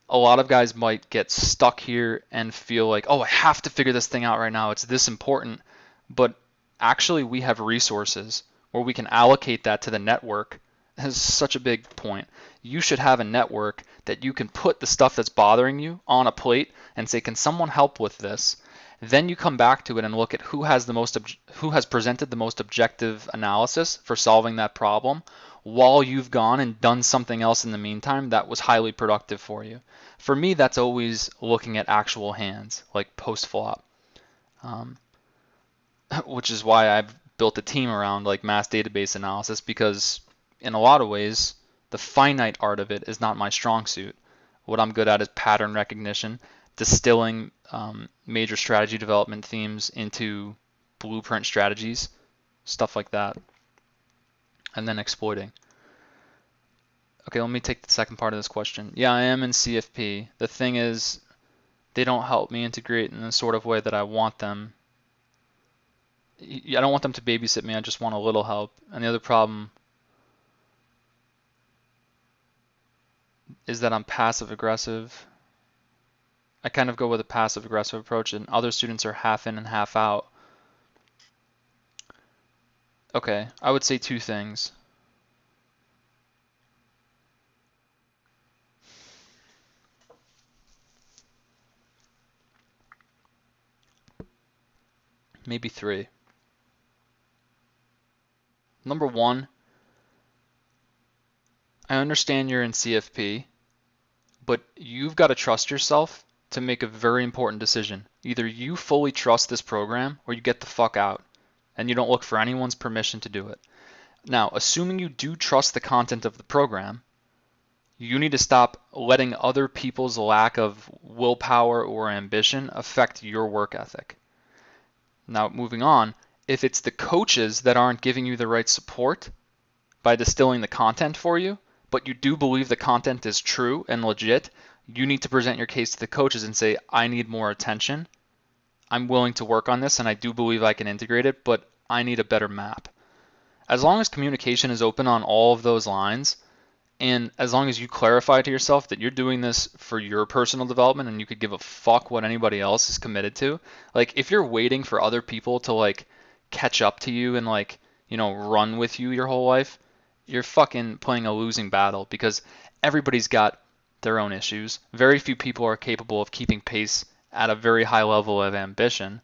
Speaker 1: a lot of guys might get stuck here and feel like, oh, I have to figure this thing out right now. It's this important. But actually we have resources where we can allocate that to the network. This is such a big point. You should have a network that you can put the stuff that's bothering you on a plate and say, can someone help with this? Then you come back to it and look at who has presented the most objective analysis for solving that problem while you've gone and done something else in the meantime that was highly productive for you. For me, that's always looking at actual hands, like post-flop, which is why I've built a team around like mass database analysis, because in a lot of ways, the finite art of it is not my strong suit. What I'm good at is pattern recognition, distilling major strategy development themes into blueprint strategies, stuff like that, and then exploiting. Okay, let me take the second part of this question. Yeah, I am in CFP. The thing is, they don't help me integrate in the sort of way that I want them. I don't want them to babysit me, I just want a little help. And the other problem is that I'm passive aggressive. I kind of go with a passive aggressive approach, and other students are half in and half out. Okay, I would say two things. Maybe three. Number one, I understand you're in CFP, but you've got to trust yourself to make a very important decision. Either you fully trust this program or you get the fuck out and you don't look for anyone's permission to do it. Now, assuming you do trust the content of the program, you need to stop letting other people's lack of willpower or ambition affect your work ethic. Now, moving on, if it's the coaches that aren't giving you the right support by distilling the content for you, but you do believe the content is true and legit, you need to present your case to the coaches and say, I need more attention. I'm willing to work on this and I do believe I can integrate it, but I need a better map. As long as communication is open on all of those lines, And as long as you clarify to yourself that you're doing this for your personal development and you could give a fuck what anybody else is committed to, like if you're waiting for other people to like catch up to you and like, run with you your whole life, you're fucking playing a losing battle because everybody's got their own issues. Very few people are capable of keeping pace at a very high level of ambition.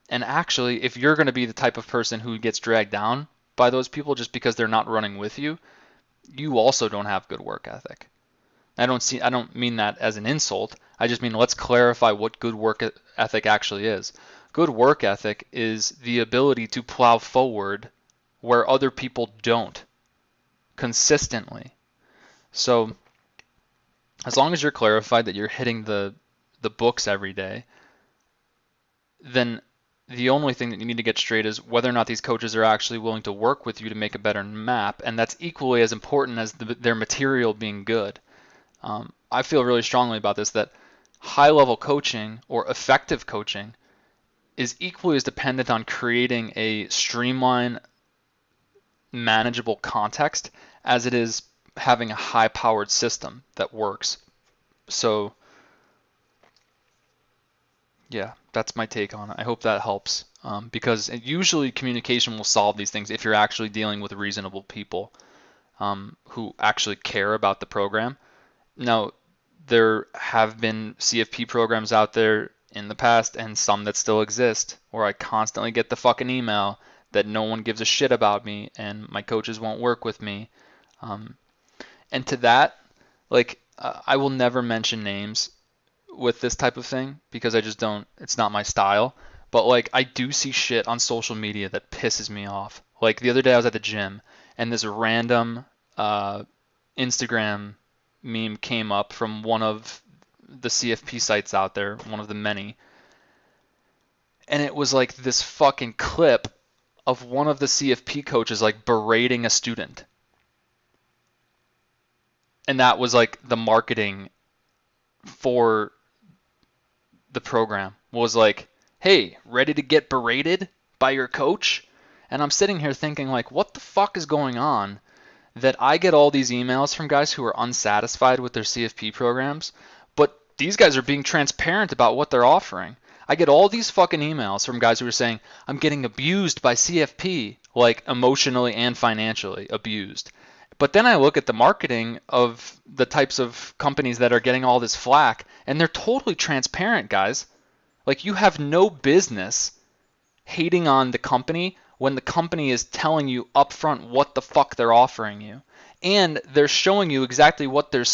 Speaker 1: And actually, if you're going to be the type of person who gets dragged down by those people just because they're not running with you, you also don't have good work ethic. I don't mean that as an insult. I just mean let's clarify what good work ethic actually is. Good work ethic is the ability to plow forward where other people don't consistently. So as long as you're clarified that you're hitting the books every day, then the only thing that you need to get straight is whether or not these coaches are actually willing to work with you to make a better map, and that's equally as important as their material being good. I feel really strongly about this, that high-level coaching or effective coaching is equally as dependent on creating a streamlined, manageable context as it is having a high-powered system that works. So yeah, that's my take on it. I hope that helps, because usually communication will solve these things if you're actually dealing with reasonable people who actually care about the program. Now, there have been CFP programs out there in the past and some that still exist where I constantly get the fucking email that no one gives a shit about me and my coaches won't work with me. And to that, like, I will never mention names with this type of thing because I just don't, it's not my style. But like I do see shit on social media that pisses me off. Like the other day I was at the gym and this random Instagram meme came up from one of the CFP sites out there, one of the many. And it was like this fucking clip of one of the CFP coaches like berating a student. And that was like the marketing for the program was like, hey, ready to get berated by your coach? And I'm sitting here thinking like, what the fuck is going on that I get all these emails from guys who are unsatisfied with their CFP programs, but these guys are being transparent about what they're offering. I get all these fucking emails from guys who are saying, I'm getting abused by CFP, like emotionally and financially abused. But then I look at the marketing of the types of companies that are getting all this flack, and they're totally transparent, guys. Like, you have no business hating on the company when the company is telling you upfront what the fuck they're offering you. And they're showing you exactly what their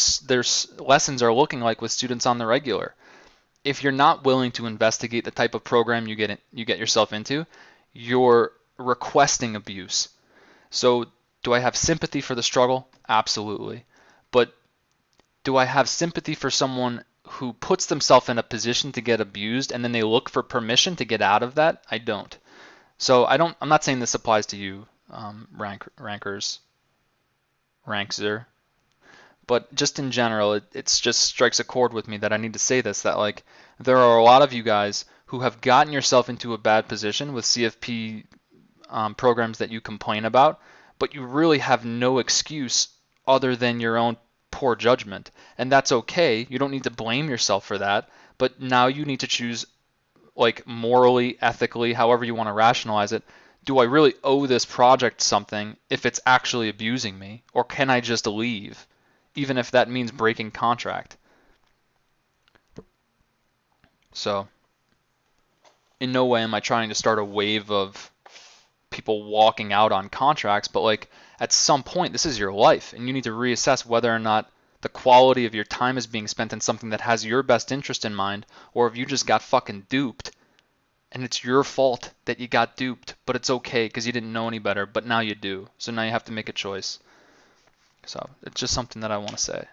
Speaker 1: lessons are looking like with students on the regular. If you're not willing to investigate the type of program you get yourself into, you're requesting abuse. So do I have sympathy for the struggle? Absolutely. But do I have sympathy for someone who puts themselves in a position to get abused and then they look for permission to get out of that? I don't. So I'm not saying this applies to you, rankser, but just in general, it's just strikes a chord with me that I need to say this, that like there are a lot of you guys who have gotten yourself into a bad position with CFP programs that you complain about, but you really have no excuse other than your own poor judgment. And that's okay. You don't need to blame yourself for that. But now you need to choose, like morally, ethically, however you want to rationalize it. Do I really owe this project something if it's actually abusing me? Or can I just leave, even if that means breaking contract? So, in no way am I trying to start a wave of people walking out on contracts, but like at some point this is your life and you need to reassess whether or not the quality of your time is being spent in something that has your best interest in mind, or if you just got fucking duped and it's your fault that you got duped, but it's okay because you didn't know any better, but now you do. So now you have to make a choice. So it's just something that I want to say.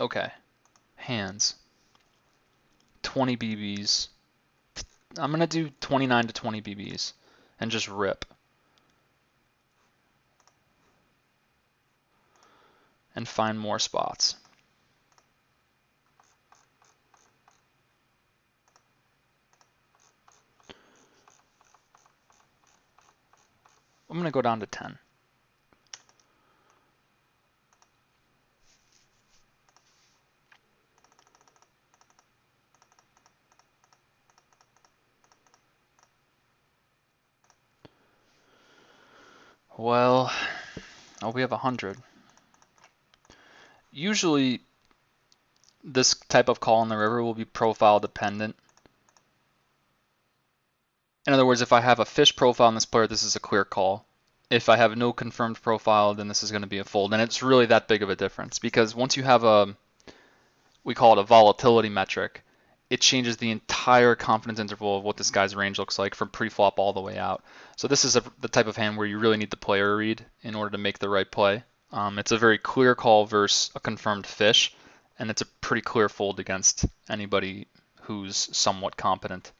Speaker 1: Okay, hands. 20 BBs. I'm going to do 29 to 20 BBs and just rip. And find more spots. I'm going to go down to 10. Well, oh, we have 100. Usually, this type of call on the river will be profile dependent. In other words, if I have a fish profile on this player, this is a clear call. If I have no confirmed profile, then this is going to be a fold. And it's really that big of a difference because once you have we call it a volatility metric, it changes the entire confidence interval of what this guy's range looks like from pre-flop all the way out. So this is the type of hand where you really need the player read in order to make the right play. It's a very clear call versus a confirmed fish, and it's a pretty clear fold against anybody who's somewhat competent.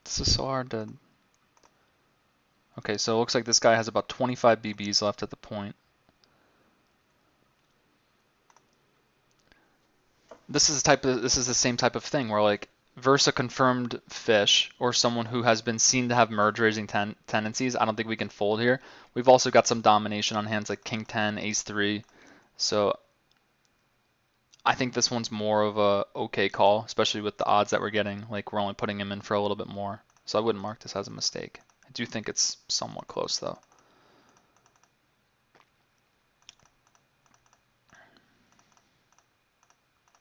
Speaker 1: This is so hard to... Okay, so it looks like this guy has about 25 BBs left at the point. This is the same type of thing where like versus a confirmed fish or someone who has been seen to have merge raising tendencies, I don't think we can fold here. We've also got some domination on hands like King 10, Ace 3. So I think this one's more of a okay call, especially with the odds that we're getting. Like we're only putting him in for a little bit more. So I wouldn't mark this as a mistake. I do think it's somewhat close though.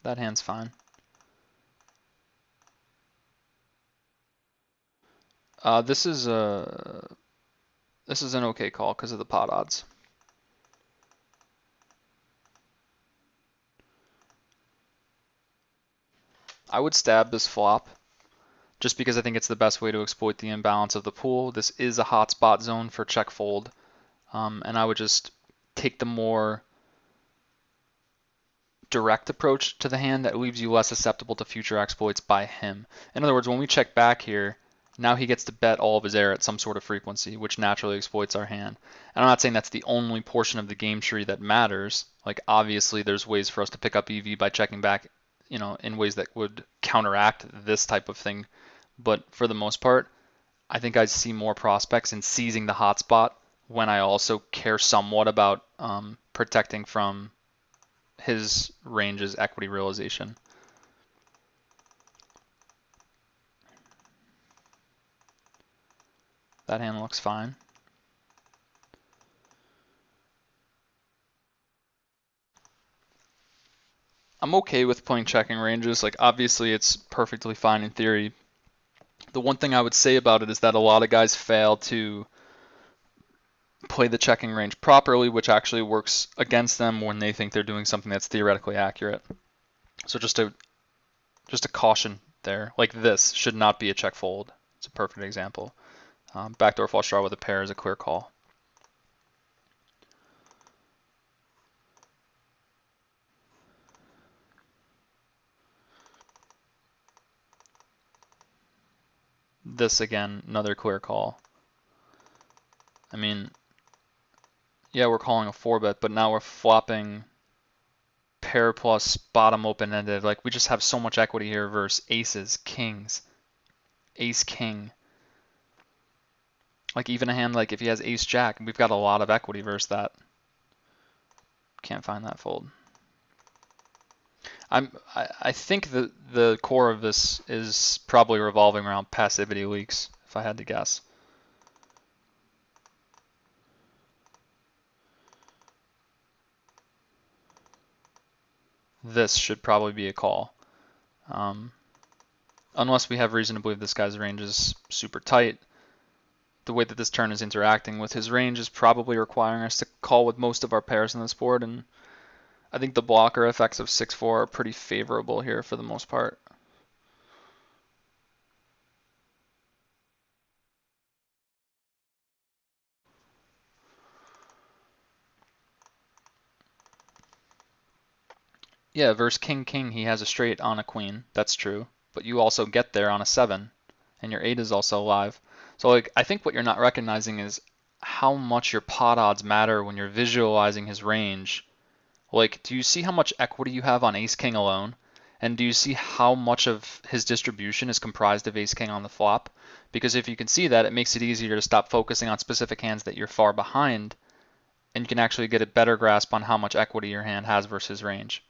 Speaker 1: That hand's fine. This is an okay call because of the pot odds. I would stab this flop just because I think it's the best way to exploit the imbalance of the pool. This is a hot spot zone for check fold, and I would just take the more direct approach to the hand that leaves you less susceptible to future exploits by him. In other words, when we check back here, now he gets to bet all of his air at some sort of frequency, which naturally exploits our hand. And I'm not saying that's the only portion of the game tree that matters. Like obviously there's ways for us to pick up EV by checking back, in ways that would counteract this type of thing. But for the most part, I think I see more prospects in seizing the hotspot when I also care somewhat about protecting from his range's equity realization. That hand looks fine. I'm okay with playing checking ranges. Like obviously it's perfectly fine in theory. The one thing I would say about it is that a lot of guys fail to play the checking range properly, which actually works against them when they think they're doing something that's theoretically accurate. So just a caution there. Like this should not be a check fold. It's a perfect example. Backdoor flush draw with a pair is a clear call. This again, another clear call. I mean, yeah, we're calling a 4-bet, but now we're flopping pair plus bottom open-ended. Like we just have so much equity here versus aces, kings, ace king. Like even a hand like if he has ace jack, we've got a lot of equity versus that. Can't find that fold. I think the core of this is probably revolving around passivity leaks, if I had to guess. This should probably be a call. Unless we have reason to believe this guy's range is super tight. The way that this turn is interacting with his range is probably requiring us to call with most of our pairs on this board, and I think the blocker effects of 6-4 are pretty favorable here for the most part. Yeah, versus King King, he has a straight on a queen. That's true. But you also get there on a 7, and your 8 is also alive. So like, I think what you're not recognizing is how much your pot odds matter when you're visualizing his range. Like, do you see how much equity you have on ace king alone? And do you see how much of his distribution is comprised of ace king on the flop? Because if you can see that, it makes it easier to stop focusing on specific hands that you're far behind, and you can actually get a better grasp on how much equity your hand has versus range.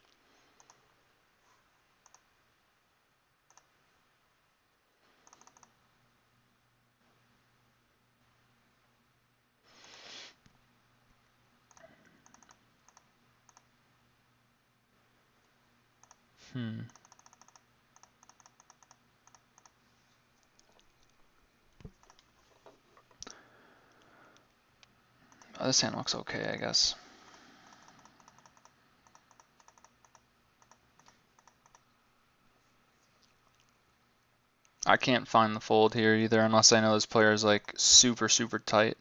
Speaker 1: Oh, this hand looks okay, I guess. I can't find the fold here either unless I know this player is like super, super tight.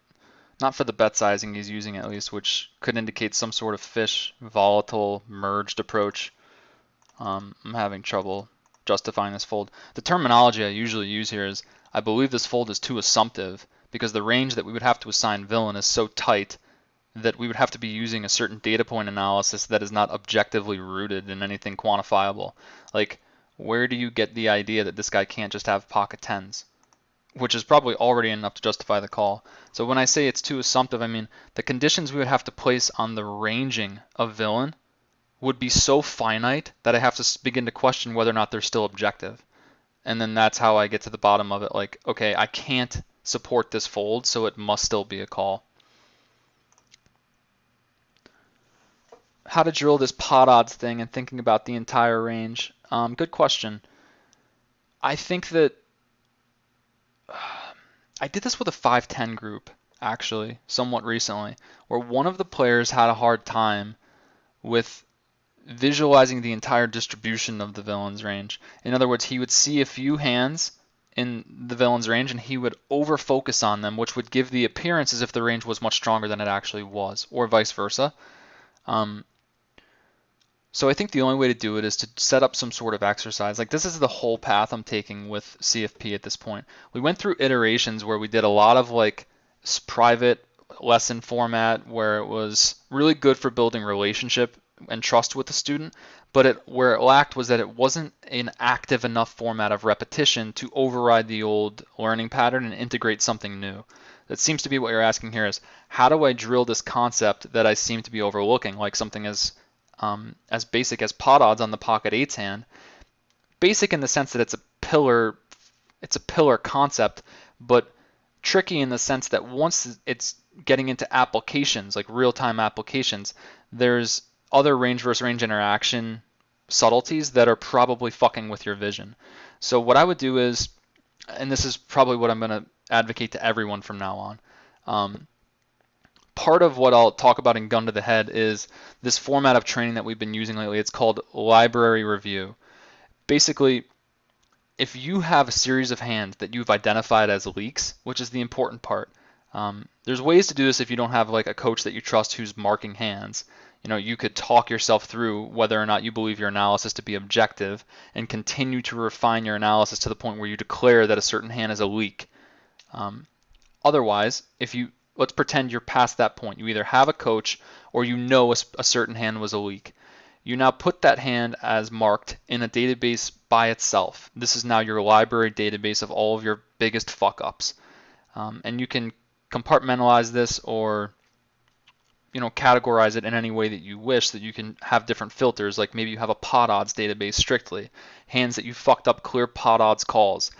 Speaker 1: Not for the bet sizing he's using at least, which could indicate some sort of fish, volatile, merged approach. I'm having trouble justifying this fold. The terminology I usually use here is, I believe this fold is too assumptive because the range that we would have to assign villain is so tight that we would have to be using a certain data point analysis that is not objectively rooted in anything quantifiable. Like, where do you get the idea that this guy can't just have pocket tens? Which is probably already enough to justify the call. So when I say it's too assumptive, I mean the conditions we would have to place on the ranging of villain would be so finite that I have to begin to question whether or not they're still objective. And then that's how I get to the bottom of it. Like, okay, I can't support this fold, so it must still be a call. How to drill this pot odds thing and thinking about the entire range. Good question. I think that I did this with a 5-10 group, actually, somewhat recently, where one of the players had a hard time with visualizing the entire distribution of the villain's range. In other words, he would see a few hands in the villain's range and he would over focus on them, which would give the appearance as if the range was much stronger than it actually was, or vice versa. So I think the only way to do it is to set up some sort of exercise. Like, this is the whole path I'm taking with CFP at this point. We went through iterations where we did a lot of like private lesson format where it was really good for building relationship and trust with the student, but where it lacked was that it wasn't an active enough format of repetition to override the old learning pattern and integrate something new. That seems to be what you're asking here, is how do I drill this concept that I seem to be overlooking, like something as basic as pot odds on the pocket eights hand. Basic in the sense that it's a pillar concept, but tricky in the sense that once it's getting into applications, like real-time applications, there's other range versus range interaction subtleties that are probably fucking with your vision. So what I would do is, and this is probably what I'm going to advocate to everyone from now on, part of what I'll talk about in Gun to the Head is this format of training that we've been using lately. It's called library review. Basically, if you have a series of hands that you've identified as leaks, which is the important part, there's ways to do this if you don't have like a coach that you trust who's marking hands. You know, you could talk yourself through whether or not you believe your analysis to be objective and continue to refine your analysis to the point where you declare that a certain hand is a leak. Otherwise, let's pretend you're past that point. You either have a coach or you know a certain hand was a leak. You now put that hand as marked in a database by itself. This is now your library database of all of your biggest fuck-ups. And you can compartmentalize this or categorize it in any way that you wish, that you can have different filters. Like maybe you have a pot odds database strictly. Hands that you fucked up, clear pot odds calls.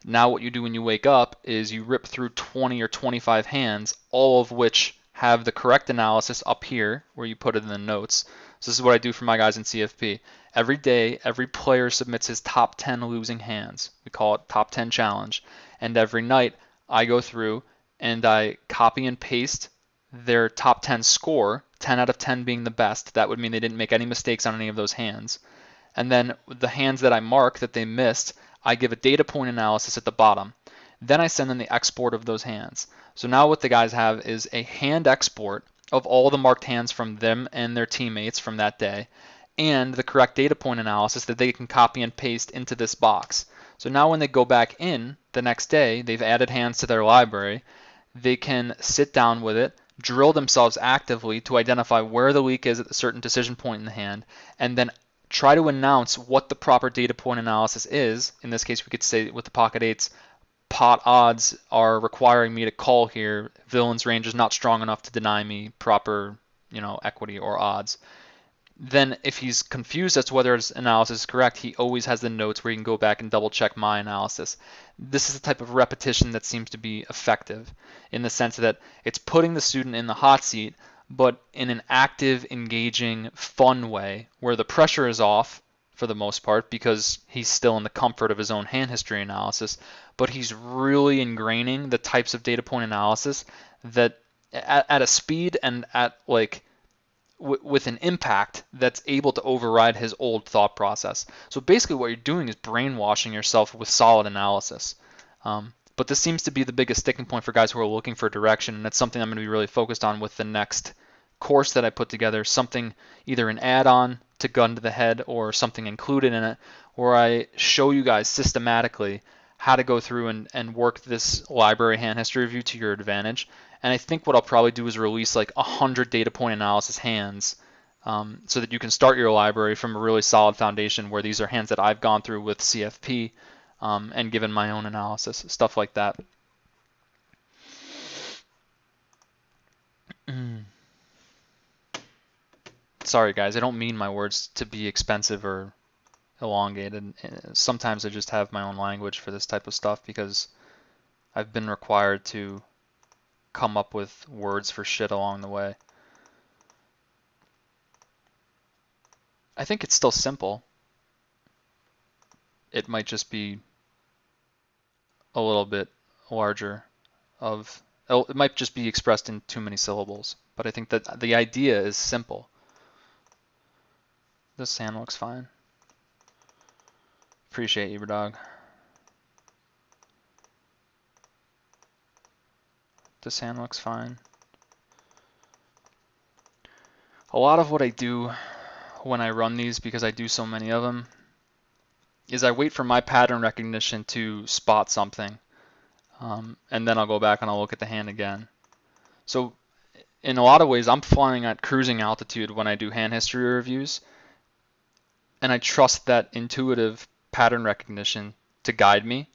Speaker 1: Now what you do when you wake up is you rip through 20 or 25 hands, all of which have the correct analysis up here where you put it in the notes. So this is what I do for my guys in CFP. Every day, every player submits his top 10 losing hands. We call it top 10 challenge. And every night I go through and I copy and paste their top 10 score, 10 out of 10 being the best. That would mean they didn't make any mistakes on any of those hands. And then the hands that I mark that they missed, I give a data point analysis at the bottom. Then I send them the export of those hands. So now what the guys have is a hand export of all the marked hands from them and their teammates from that day, and the correct data point analysis that they can copy and paste into this box. So now when they go back in the next day, they've added hands to their library. they can sit down with it, drill themselves actively to identify where the leak is at a certain decision point in the hand, and then try to announce what the proper data point analysis is. In this case, we could say with the pocket eights, pot odds are requiring me to call here. Villain's range is not strong enough to deny me proper, equity or odds. Then if he's confused as to whether his analysis is correct, he always has the notes where he can go back and double check my analysis. This is the type of repetition that seems to be effective in the sense that it's putting the student in the hot seat, but in an active, engaging, fun way where the pressure is off for the most part because he's still in the comfort of his own hand history analysis, but he's really ingraining the types of data point analysis that at a speed and at with an impact that's able to override his old thought process. So basically what you're doing is brainwashing yourself with solid analysis. But this seems to be the biggest sticking point for guys who are looking for direction, and it's something I'm going to be really focused on with the next course that I put together, something either an add-on to Gun to the Head or something included in it, where I show you guys systematically how to go through and work this library hand history review to your advantage. And I think what I'll probably do is release like 100 data point analysis hands so that you can start your library from a really solid foundation where these are hands that I've gone through with CFP and given my own analysis, stuff like that. Sorry guys, I don't mean my words to be expensive or elongated. Sometimes I just have my own language for this type of stuff because I've been required to come up with words for shit along the way. I think it's still simple. It might just be a little bit larger it might just be expressed in too many syllables, but I think that the idea is simple. This hand looks fine. Appreciate you, dog. This hand looks fine. A lot of what I do when I run these, because I do so many of them, is I wait for my pattern recognition to spot something, and then I'll go back and I'll look at the hand again. So in a lot of ways, I'm flying at cruising altitude when I do hand history reviews, and I trust that intuitive pattern recognition to guide me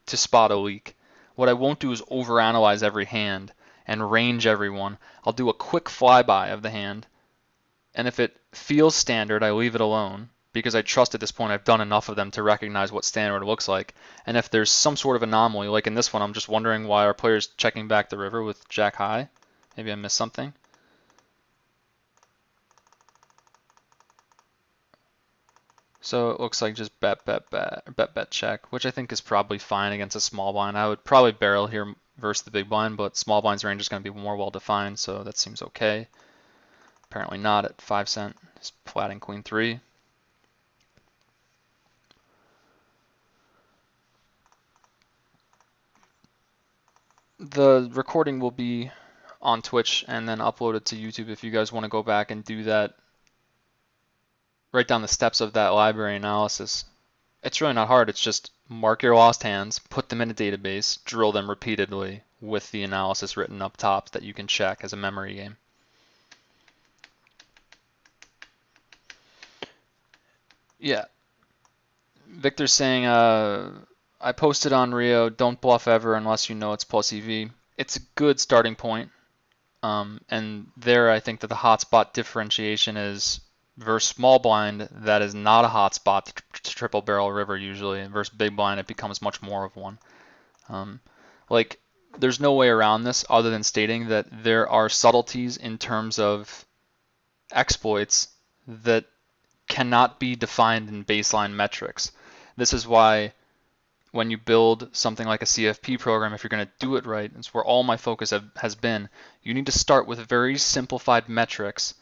Speaker 1: to spot a leak. What I won't do is overanalyze every hand and range everyone. I'll do a quick flyby of the hand, and if it feels standard, I leave it alone because I trust at this point I've done enough of them to recognize what standard looks like. And if there's some sort of anomaly, like in this one, I'm just wondering why our player's checking back the river with Jack high. Maybe I missed something. So it looks like just bet check, which I think is probably fine against a small blind. I would probably barrel here versus the big blind, but small blind's range is going to be more well defined, so that seems okay. Apparently not at 5 cent. He's flatting queen 3. The recording will be on Twitch and then uploaded to YouTube if you guys want to go back and do that. Write down the steps of that library analysis. It's really not hard. It's just mark your lost hands, put them in a database, drill them repeatedly with the analysis written up top that you can check as a memory game. Yeah. Victor's saying, I posted on Rio, don't bluff ever unless you know it's plus EV. It's a good starting point. And there I think that the hotspot differentiation is versus small blind, that is not a hotspot to triple barrel river usually. And versus big blind, it becomes much more of one. There's no way around this other than stating that there are subtleties in terms of exploits that cannot be defined in baseline metrics. This is why when you build something like a CFP program, if you're going to do it right, it's where all my focus has been, you need to start with very simplified metrics,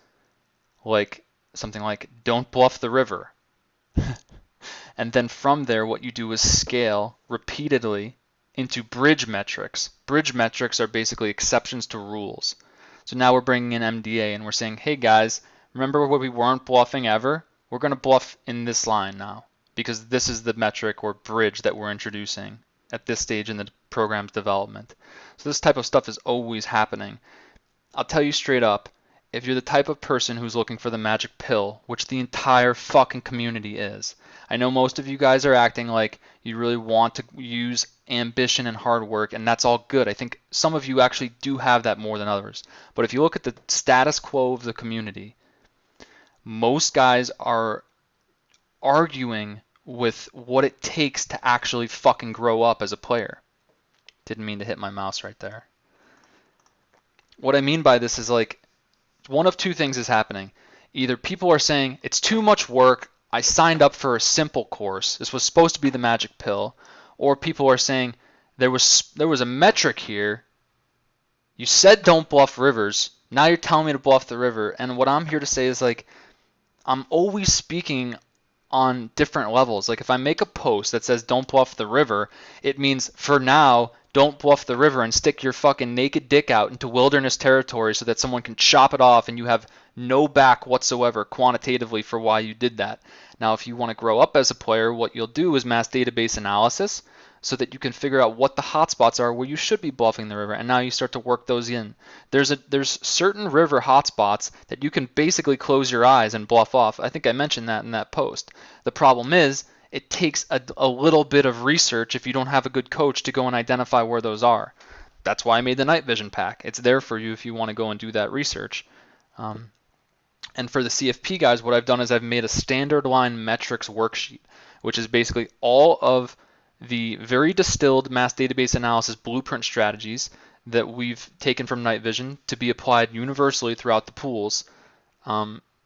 Speaker 1: like something like don't bluff the river. And then from there, what you do is scale repeatedly into bridge metrics. Bridge metrics are basically exceptions to rules. So now we're bringing in MDA and we're saying, hey guys, remember where we weren't bluffing ever? We're going to bluff in this line now, because this is the metric or bridge that we're introducing at this stage in the program's development. So this type of stuff is always happening. I'll tell you straight up, if you're the type of person who's looking for the magic pill, which the entire fucking community is, I know most of you guys are acting like you really want to use ambition and hard work, and that's all good. I think some of you actually do have that more than others. But if you look at the status quo of the community, most guys are arguing with what it takes to actually fucking grow up as a player. Didn't mean to hit my mouse right there. What I mean by this is like one of two things is happening. Either people are saying it's too much work, I signed up for a simple course, this was supposed to be the magic pill, or people are saying there was a metric here, you said don't bluff rivers, now you're telling me to bluff the river. And what I'm here to say is like I'm always speaking on different levels. Like if I make a post that says don't bluff the river, it means for now don't bluff the river and stick your fucking naked dick out into wilderness territory so that someone can chop it off and you have no back whatsoever quantitatively for why you did that. Now if you want to grow up as a player, what you'll do is mass database analysis so that you can figure out what the hotspots are where you should be bluffing the river, and now you start to work those in. There's certain river hotspots that you can basically close your eyes and bluff off. I think I mentioned that in that post. The problem is it takes a little bit of research if you don't have a good coach to go and identify where those are. That's why I made the night vision pack. It's there for you if you want to go and do that research. And for the CFP guys, what I've done is I've made a standard line metrics worksheet, which is basically all of the very distilled mass database analysis blueprint strategies that we've taken from night vision to be applied universally throughout the pools.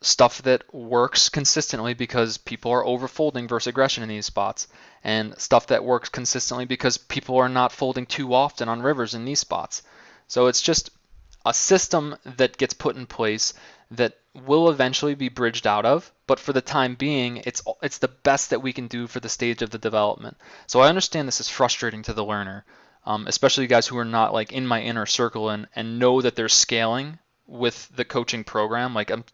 Speaker 1: Stuff that works consistently because people are overfolding versus aggression in these spots, and stuff that works consistently because people are not folding too often on rivers in these spots. So it's just a system that gets put in place that will eventually be bridged out of, but for the time being, it's the best that we can do for the stage of the development. So I understand this is frustrating to the learner, especially guys who are not like in my inner circle and know that they're scaling with the coaching program. Like I'm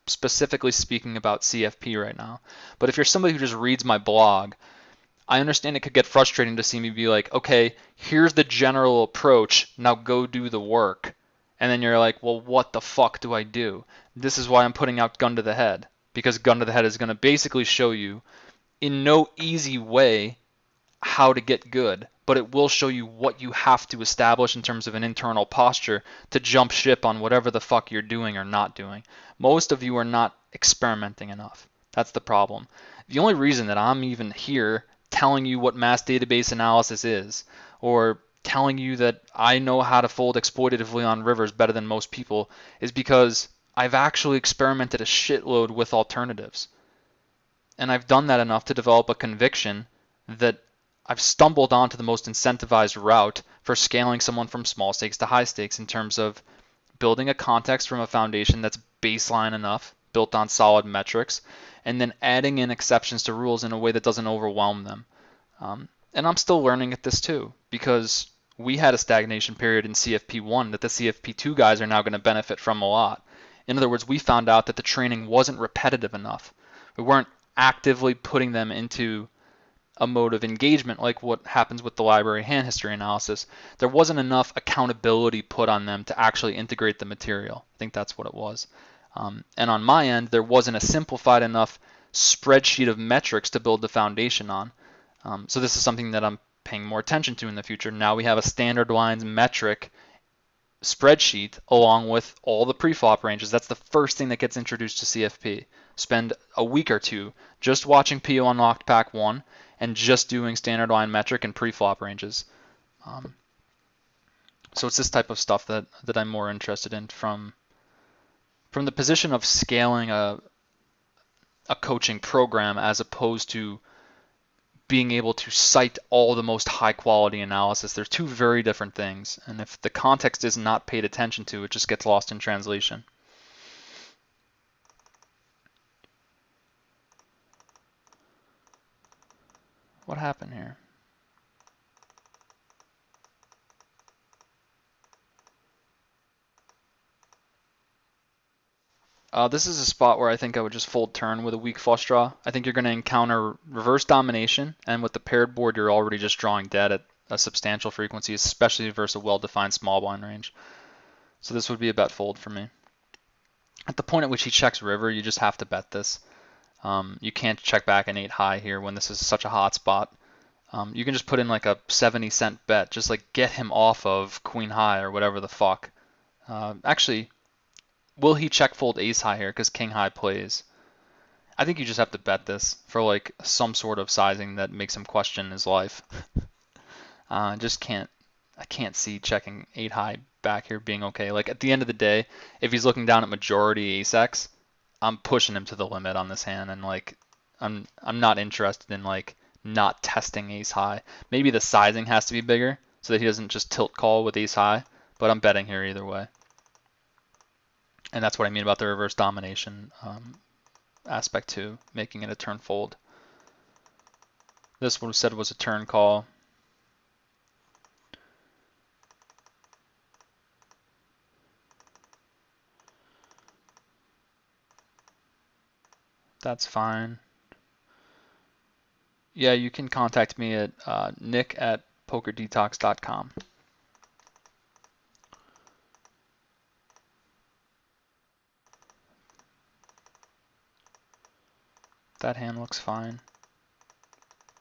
Speaker 1: specifically speaking about CFP right now. But if you're somebody who just reads my blog, I understand it could get frustrating to see me be like, okay, here's the general approach, now go do the work. And then you're like, well, what the fuck do I do? This is why I'm putting out Gun to the Head, because Gun to the Head is going to basically show you in no easy way how to get good, but it will show you what you have to establish in terms of an internal posture to jump ship on whatever the fuck you're doing or not doing. Most of you are not experimenting enough. That's the problem. The only reason that I'm even here telling you what mass database analysis is, or telling you that I know how to fold exploitatively on rivers better than most people, is because I've actually experimented a shitload with alternatives. And I've done that enough to develop a conviction that I've stumbled onto the most incentivized route for scaling someone from small stakes to high stakes in terms of building a context from a foundation that's baseline enough, built on solid metrics, and then adding in exceptions to rules in a way that doesn't overwhelm them. And I'm still learning at this too, because we had a stagnation period in CFP1 that the CFP2 guys are now going to benefit from a lot. In other words, we found out that the training wasn't repetitive enough. We weren't actively putting them into a mode of engagement like what happens with the library hand history analysis. There wasn't enough accountability put on them to actually integrate the material. I think that's what it was. And on my end, there wasn't a simplified enough spreadsheet of metrics to build the foundation on. So this is something that I'm paying more attention to in the future. Now we have a standard lines metric spreadsheet along with all the preflop ranges. That's the first thing that gets introduced to CFP. Spend a week or two just watching PO Unlocked Pack 1 and just doing standard line metric and preflop ranges. So it's this type of stuff that I'm more interested in from the position of scaling a coaching program as opposed to being able to cite all the most high quality analysis. They're two very different things, and if the context is not paid attention to, it just gets lost in translation. What happened here? This is a spot where I think I would just fold turn with a weak flush draw. I think you're going to encounter reverse domination, and with the paired board, you're already just drawing dead a substantial frequency, especially versus a well-defined small blind range. So this would be a bet fold for me. At the point at which he checks river, you just have to bet this. You can't check back an 8 high here when this is such a hot spot. You can just put in like a 70-cent bet, just like get him off of queen high or whatever the fuck. Actually, will he check fold ace high here because king high plays? I think you just have to bet this for like some sort of sizing that makes him question his life. I can't see checking 8 high back here being okay. Like at the end of the day, if he's looking down at majority ace X, I'm pushing him to the limit on this hand, and like I'm not interested in like not testing ace high. Maybe the sizing has to be bigger so that he doesn't just tilt call with ace high, but I'm betting here either way. And that's what I mean about the reverse domination aspect too, making it a turn fold. This one said was a turn call. That's fine. Yeah, you can contact me at nick@pokerdetox.com. That hand looks fine.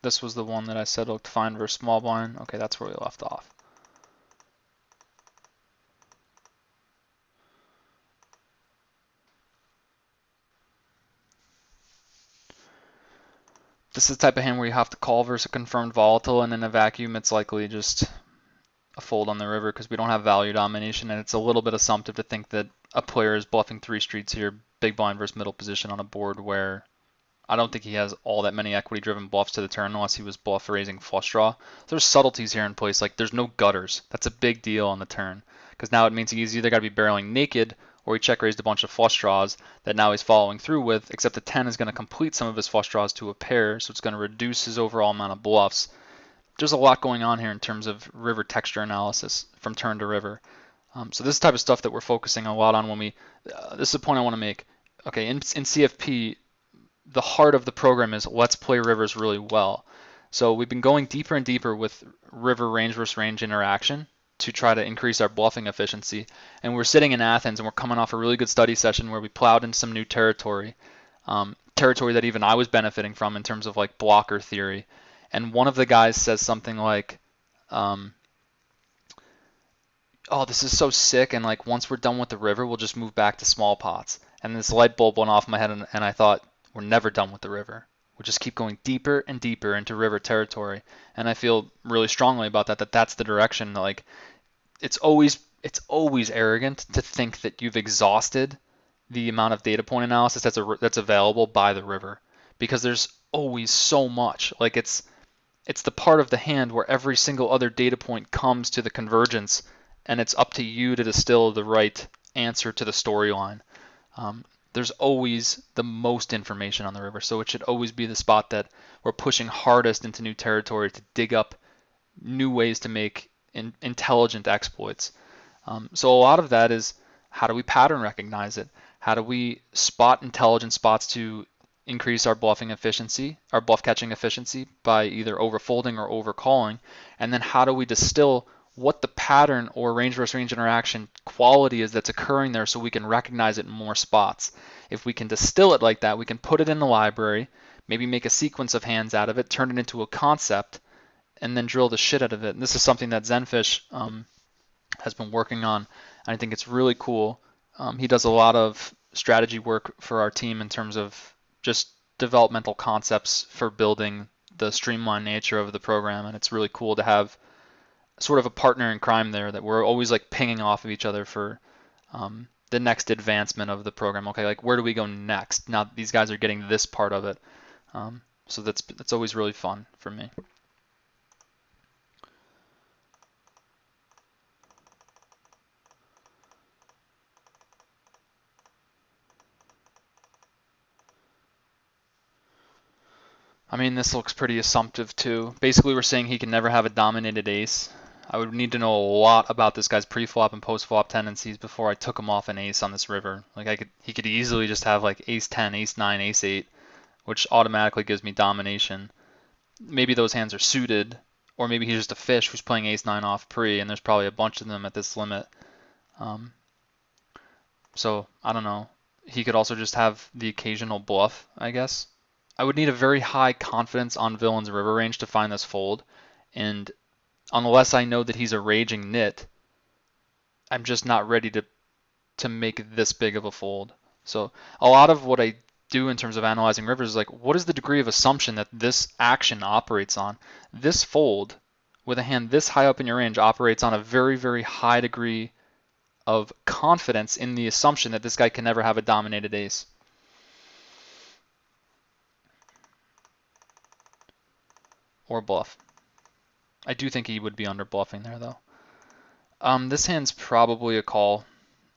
Speaker 1: This was the one that I said looked fine versus small blind. Okay, that's where we left off. This is the type of hand where you have to call versus a confirmed volatile, and in a vacuum, it's likely just a fold on the river because we don't have value domination, and it's a little bit assumptive to think that a player is bluffing 3 streets here, big blind versus middle position on a board where I don't think he has all that many equity-driven bluffs to the turn unless he was bluff raising flush draw. There's subtleties here in place, like there's no gutters. That's a big deal on the turn because now it means he's either got to be barreling naked or he check raised a bunch of flush draws that now he's following through with, except the 10 is going to complete some of his flush draws to a pair, so it's going to reduce his overall amount of bluffs. There's a lot going on here in terms of river texture analysis from turn to river. So this is the type of stuff that we're focusing a lot on when we, this is the point I want to make. Okay, in CFP, the heart of the program is let's play rivers really well. So we've been going deeper and deeper with river range versus range interaction to try to increase our bluffing efficiency. And we're sitting in Athens and we're coming off a really good study session where we plowed in some new territory, territory that even I was benefiting from in terms of like blocker theory. And one of the guys says something like, oh, this is so sick, and like once we're done with the river, we'll just move back to small pots. And this light bulb went off my head, and I thought, we're never done with the river. We'll just keep going deeper and deeper into river territory. And I feel really strongly about that, that's the direction. Like it's always arrogant to think that you've exhausted the amount of data point analysis that's available by the river, because there's always so much. Like it's the part of the hand where every single other data point comes to the convergence, and it's up to you to distill the right answer to the storyline. There's always the most information on the river, so it should always be the spot that we're pushing hardest into new territory to dig up new ways to make intelligent exploits. So a lot of that is, how do we pattern recognize it? How do we spot intelligent spots to increase our bluffing efficiency, our bluff catching efficiency by either overfolding or overcalling? And then how do we distill what the pattern or range versus range interaction quality is that's occurring there so we can recognize it in more spots? If we can distill it like that, we can put it in the library, maybe make a sequence of hands out of it, turn it into a concept, and then drill the shit out of it. And this is something that Zenfish has been working on, and I think it's really cool. He does a lot of strategy work for our team in terms of just developmental concepts for building the streamlined nature of the program, and it's really cool to have sort of a partner in crime there, that we're always like pinging off of each other for the next advancement of the program. Okay, like where do we go next? Now these guys are getting this part of it, so that's always really fun for me. I mean, this looks pretty assumptive too. Basically, we're saying he can never have a dominated ace. I would need to know a lot about this guy's pre-flop and post-flop tendencies before I took him off an ace on this river. Like he could easily just have like ace 10, ace 9, ace 8, which automatically gives me domination. Maybe those hands are suited, Or maybe he's just a fish who's playing ace-9 off pre, and there's probably a bunch of them at this limit. Um, so I don't know. He could also just have the occasional bluff, I guess. I would need a very high confidence on Villain's river range to find this fold, and unless I know that he's a raging nit, I'm just not ready to make this big of a fold. So a lot of what I do in terms of analyzing rivers is like, what is the degree of assumption that this action operates on? This fold with a hand this high up in your range operates on a very, very high degree of confidence in the assumption that this guy can never have a dominated ace. Or bluff. I do think he would be under bluffing there though. This hand's probably a call.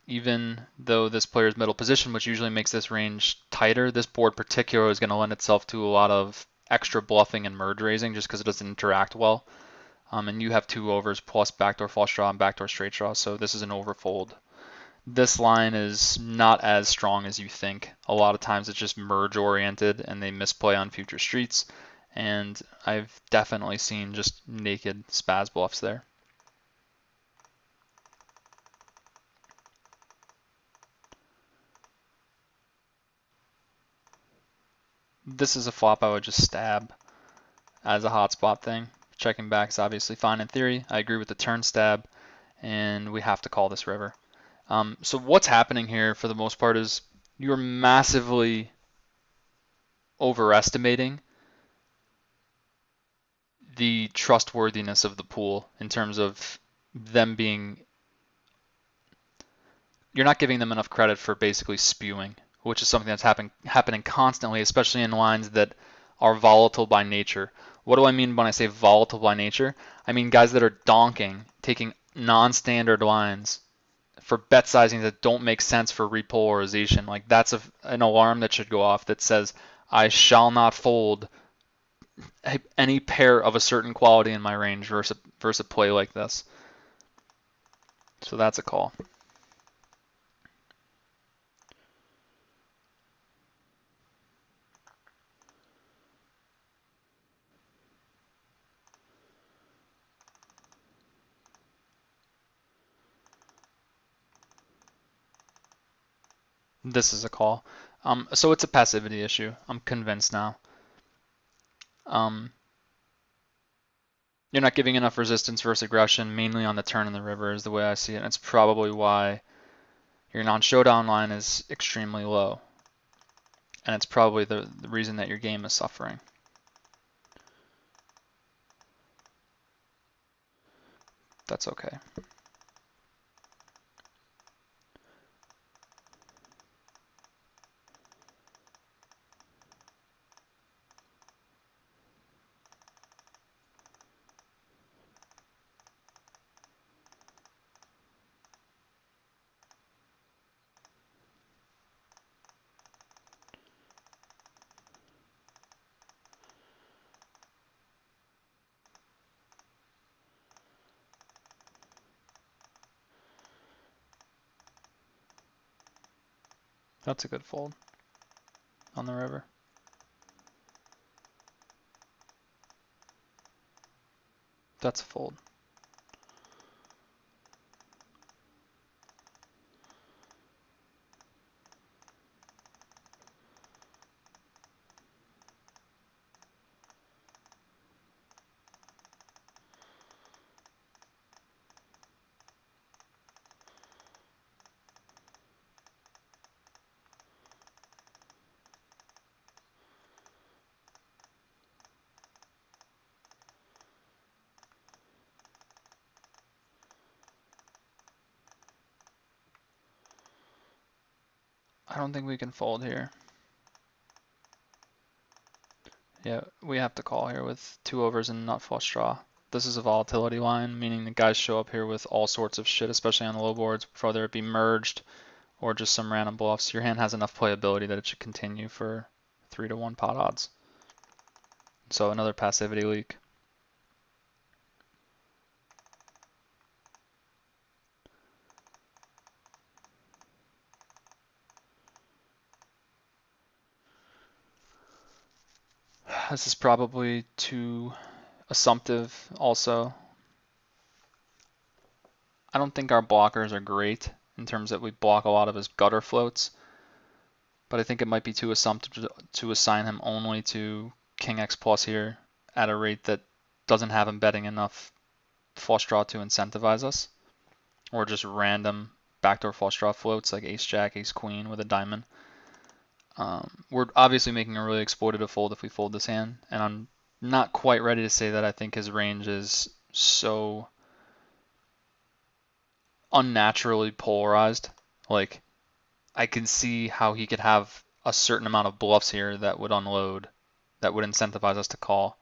Speaker 1: Even though this player's middle position, which usually makes this range tighter, this board particular is going to lend itself to a lot of extra bluffing and merge raising just because it doesn't interact well. And you have two overs plus backdoor flush draw and backdoor straight draw, so this is an overfold. This line is not as strong as you think. A lot of times it's just merge oriented and they misplay on future streets, and I've definitely seen just naked spaz bluffs there. This is a flop I would just stab as a hotspot thing. Checking back is obviously fine in theory. I agree with the turn stab, and we have to call this river. So what's happening here for the most part is you're massively overestimating the trustworthiness of the pool in terms of them being, you're not giving them enough credit for basically spewing, which is something that's happening constantly, especially in lines that are volatile by nature. What do I mean when I say volatile by nature? I mean guys that are donking, taking non-standard lines for bet sizing that don't make sense for repolarization. Like that's an alarm that should go off that says I shall not fold any pair of a certain quality in my range versus a play like this. So that's a call. This is a call. So it's a passivity issue. I'm convinced now. Um, you're not giving enough resistance versus aggression, mainly on the turn and the river is the way I see it. And it's probably why your non-showdown line is extremely low. And it's probably the reason that your game is suffering. That's okay. That's a good fold on the river. That's a fold. I don't think we can fold here. Yeah, we have to call here with two overs and nut flush draw. This is a volatility line, meaning the guys show up here with all sorts of shit, especially on the low boards, whether it be merged or just some random bluffs. Your hand has enough playability that it should continue for 3-1 pot odds. So another passivity leak. This is probably too assumptive also. I don't think our blockers are great in terms that we block a lot of his gutter floats, but I think it might be too assumptive to assign him only to King X plus here at a rate that doesn't have him betting enough flush draw to incentivize us, or just random backdoor flush draw floats like ace jack, ace queen with a diamond. We're obviously making a really exploitative fold if we fold this hand, and I'm not quite ready to say that I think his range is so unnaturally polarized. Like, I can see how he could have a certain amount of bluffs here that would unload, that would incentivize us to call.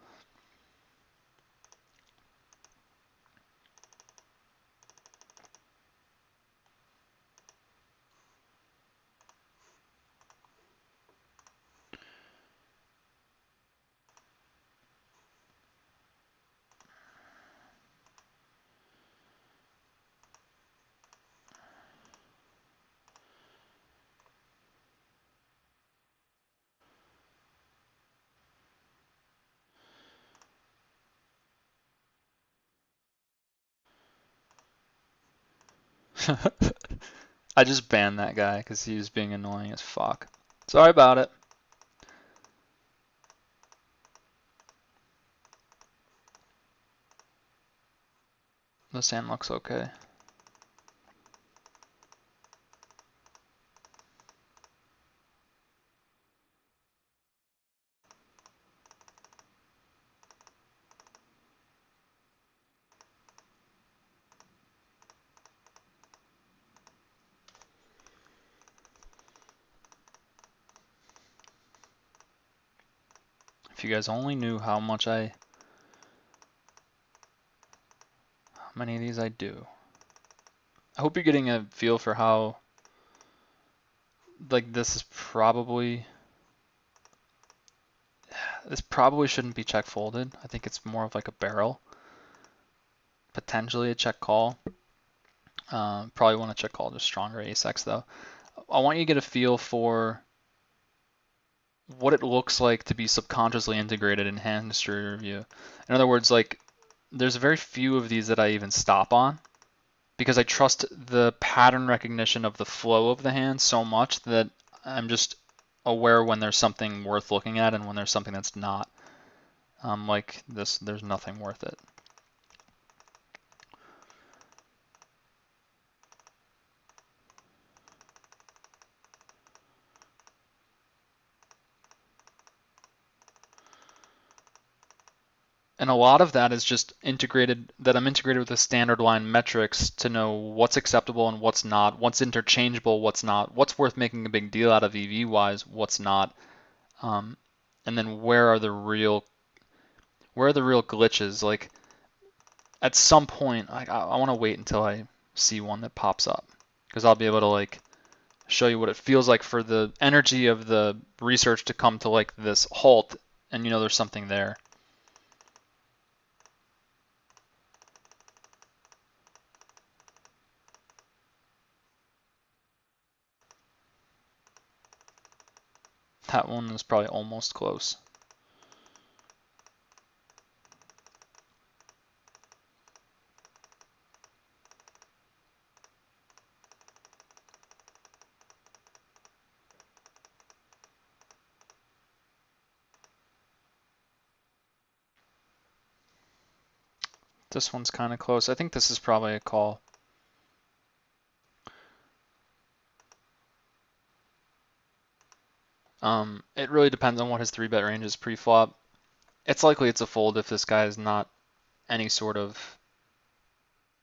Speaker 1: I just banned that guy because he was being annoying as fuck. Sorry about it. This hand looks okay. If you guys only knew how many of these I do. I hope you're getting a feel for how, like, this probably shouldn't be check folded. I think it's more of like a barrel, potentially a check call. Probably want to check call just stronger ace X though. I want you to get a feel for what it looks like to be subconsciously integrated in hand history review. In other words, like, there's very few of these that I even stop on because I trust the pattern recognition of the flow of the hand so much that I'm just aware when there's something worth looking at and when there's something that's not. Like this, there's nothing worth it. And a lot of that is just integrated, that I'm integrated with the standard line metrics to know what's acceptable and what's not, what's interchangeable, what's not, what's worth making a big deal out of EV wise, what's not, and then where are the real glitches? Like, at some point, I want to wait until I see one that pops up because I'll be able to like show you what it feels like for the energy of the research to come to like this halt, and you know there's something there. That one was probably almost close. This one's kind of close. I think this is probably a call. It really depends on what his 3-bet range is pre-flop. It's likely it's a fold if this guy is not any sort of,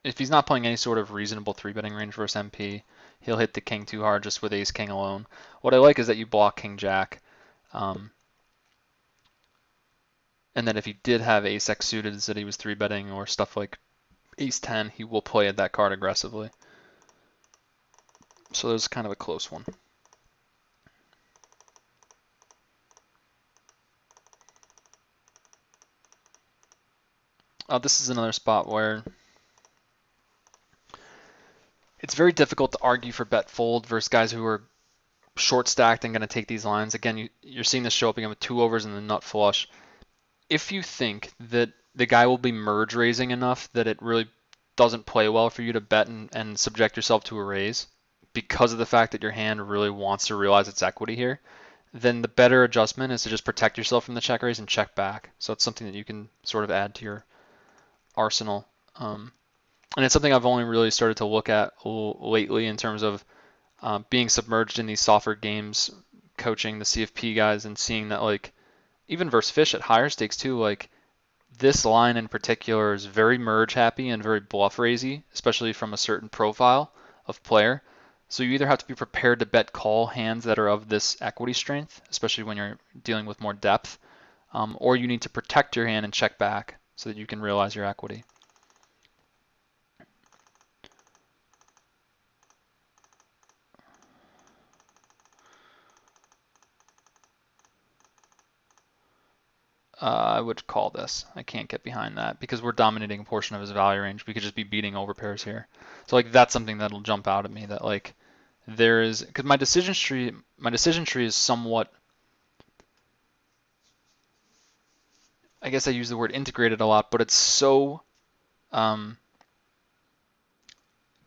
Speaker 1: if he's not playing any sort of reasonable 3-betting range versus MP, he'll hit the king too hard just with ace king alone. What I like is that you block king jack. And then if he did have ace X suited that he was 3-betting or stuff like ace 10, he will play at that card aggressively. So there's kind of a close one. This is another spot where it's very difficult to argue for bet fold versus guys who are short stacked and going to take these lines. Again, you're seeing this show up again with 2 overs and the nut flush. If you think that the guy will be merge raising enough that it really doesn't play well for you to bet and subject yourself to a raise because of the fact that your hand really wants to realize its equity here, then the better adjustment is to just protect yourself from the check raise and check back. So it's something that you can sort of add to your arsenal. And it's something I've only really started to look at lately in terms of being submerged in these softer games, coaching the CFP guys and seeing that, like, even versus fish at higher stakes too, like this line in particular is very merge happy and very bluff raisy, especially from a certain profile of player. So you either have to be prepared to bet call hands that are of this equity strength, especially when you're dealing with more depth, or you need to protect your hand and check back so that you can realize your equity. I would call this. I can't get behind that because we're dominating a portion of his value range. We could just be beating overpairs here. So like that's something that'll jump out at me that like there is, because my decision tree is somewhat, I guess I use the word integrated a lot, but it's so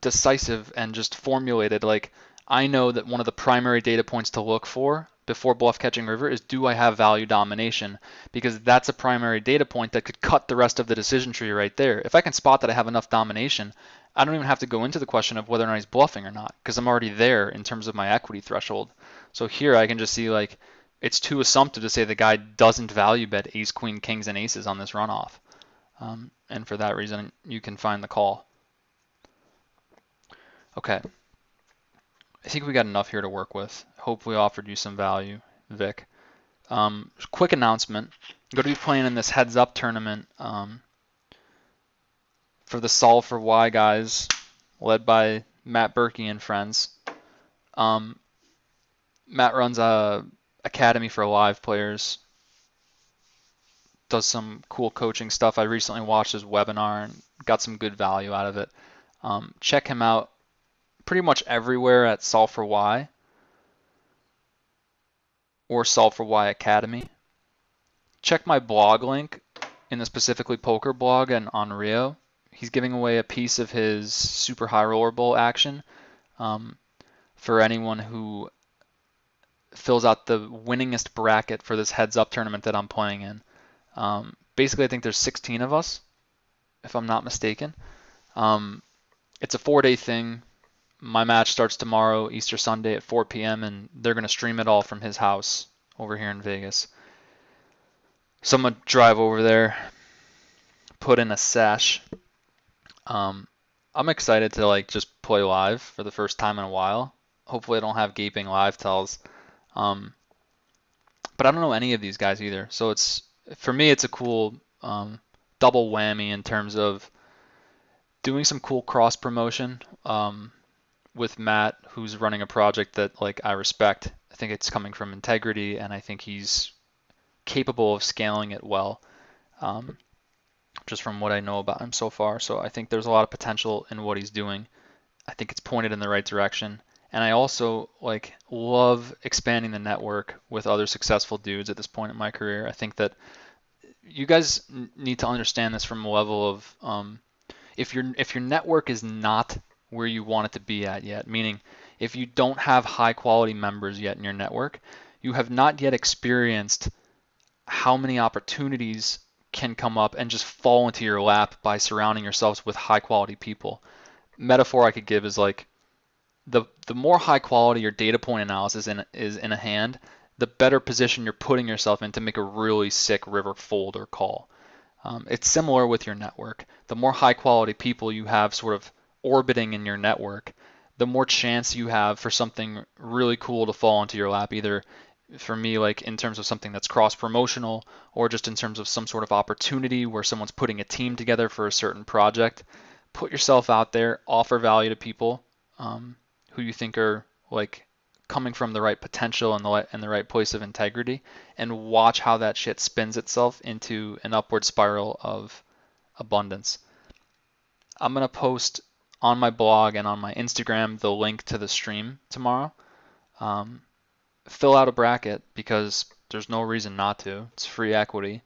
Speaker 1: decisive and just formulated. Like I know that one of the primary data points to look for before bluff catching river is, do I have value domination? Because that's a primary data point that could cut the rest of the decision tree right there. If I can spot that I have enough domination, I don't even have to go into the question of whether or not he's bluffing or not, because I'm already there in terms of my equity threshold. So here I can just see like it's too assumptive to say the guy doesn't value bet ace, queen, kings, and aces on this runoff. And for that reason, you can find the call. Okay, I think we got enough here to work with. Hopefully offered you some value, Vic. Quick announcement. I'm going to be playing in this heads up tournament for the Solve for Why guys, led by Matt Berkey and friends. Matt runs a academy for live players, does some cool coaching stuff. I recently watched his webinar and got some good value out of it. Check him out pretty much everywhere at Solve for Why or Solve for Why Academy. Check my blog link in the Specifically Poker blog and on Rio. He's giving away a piece of his Super High Roller Bowl action for anyone who fills out the winningest bracket for this heads-up tournament that I'm playing in. Basically, I think there's 16 of us, if I'm not mistaken. It's a 4-day thing. My match starts tomorrow, Easter Sunday at 4 p.m., and they're going to stream it all from his house over here in Vegas. So I'm going to drive over there, put in a sesh. I'm excited to like just play live for the first time in a while. Hopefully I don't have gaping live tells. But I don't know any of these guys either. So it's, for me, it's a cool double whammy in terms of doing some cool cross promotion with Matt, who's running a project that like I respect. I think it's coming from integrity, and I think he's capable of scaling it well, just from what I know about him so far. So I think there's a lot of potential in what he's doing. I think it's pointed in the right direction. And I also like love expanding the network with other successful dudes at this point in my career. I think that you guys need to understand this from a level of if your network is not where you want it to be at yet, meaning if you don't have high quality members yet in your network, you have not yet experienced how many opportunities can come up and just fall into your lap by surrounding yourselves with high quality people. Metaphor I could give is like the more high quality your data point analysis is in a hand, the better position you're putting yourself in to make a really sick river fold or call. It's similar with your network. The more high quality people you have sort of orbiting in your network, the more chance you have for something really cool to fall into your lap, either for me like in terms of something that's cross promotional or just in terms of some sort of opportunity where someone's putting a team together for a certain project. Put yourself out there, offer value to people who you think are like coming from the right potential and the right place of integrity, and watch how that shit spins itself into an upward spiral of abundance. I'm going to post on my blog and on my Instagram the link to the stream tomorrow. Fill out a bracket because there's no reason not to. It's free equity.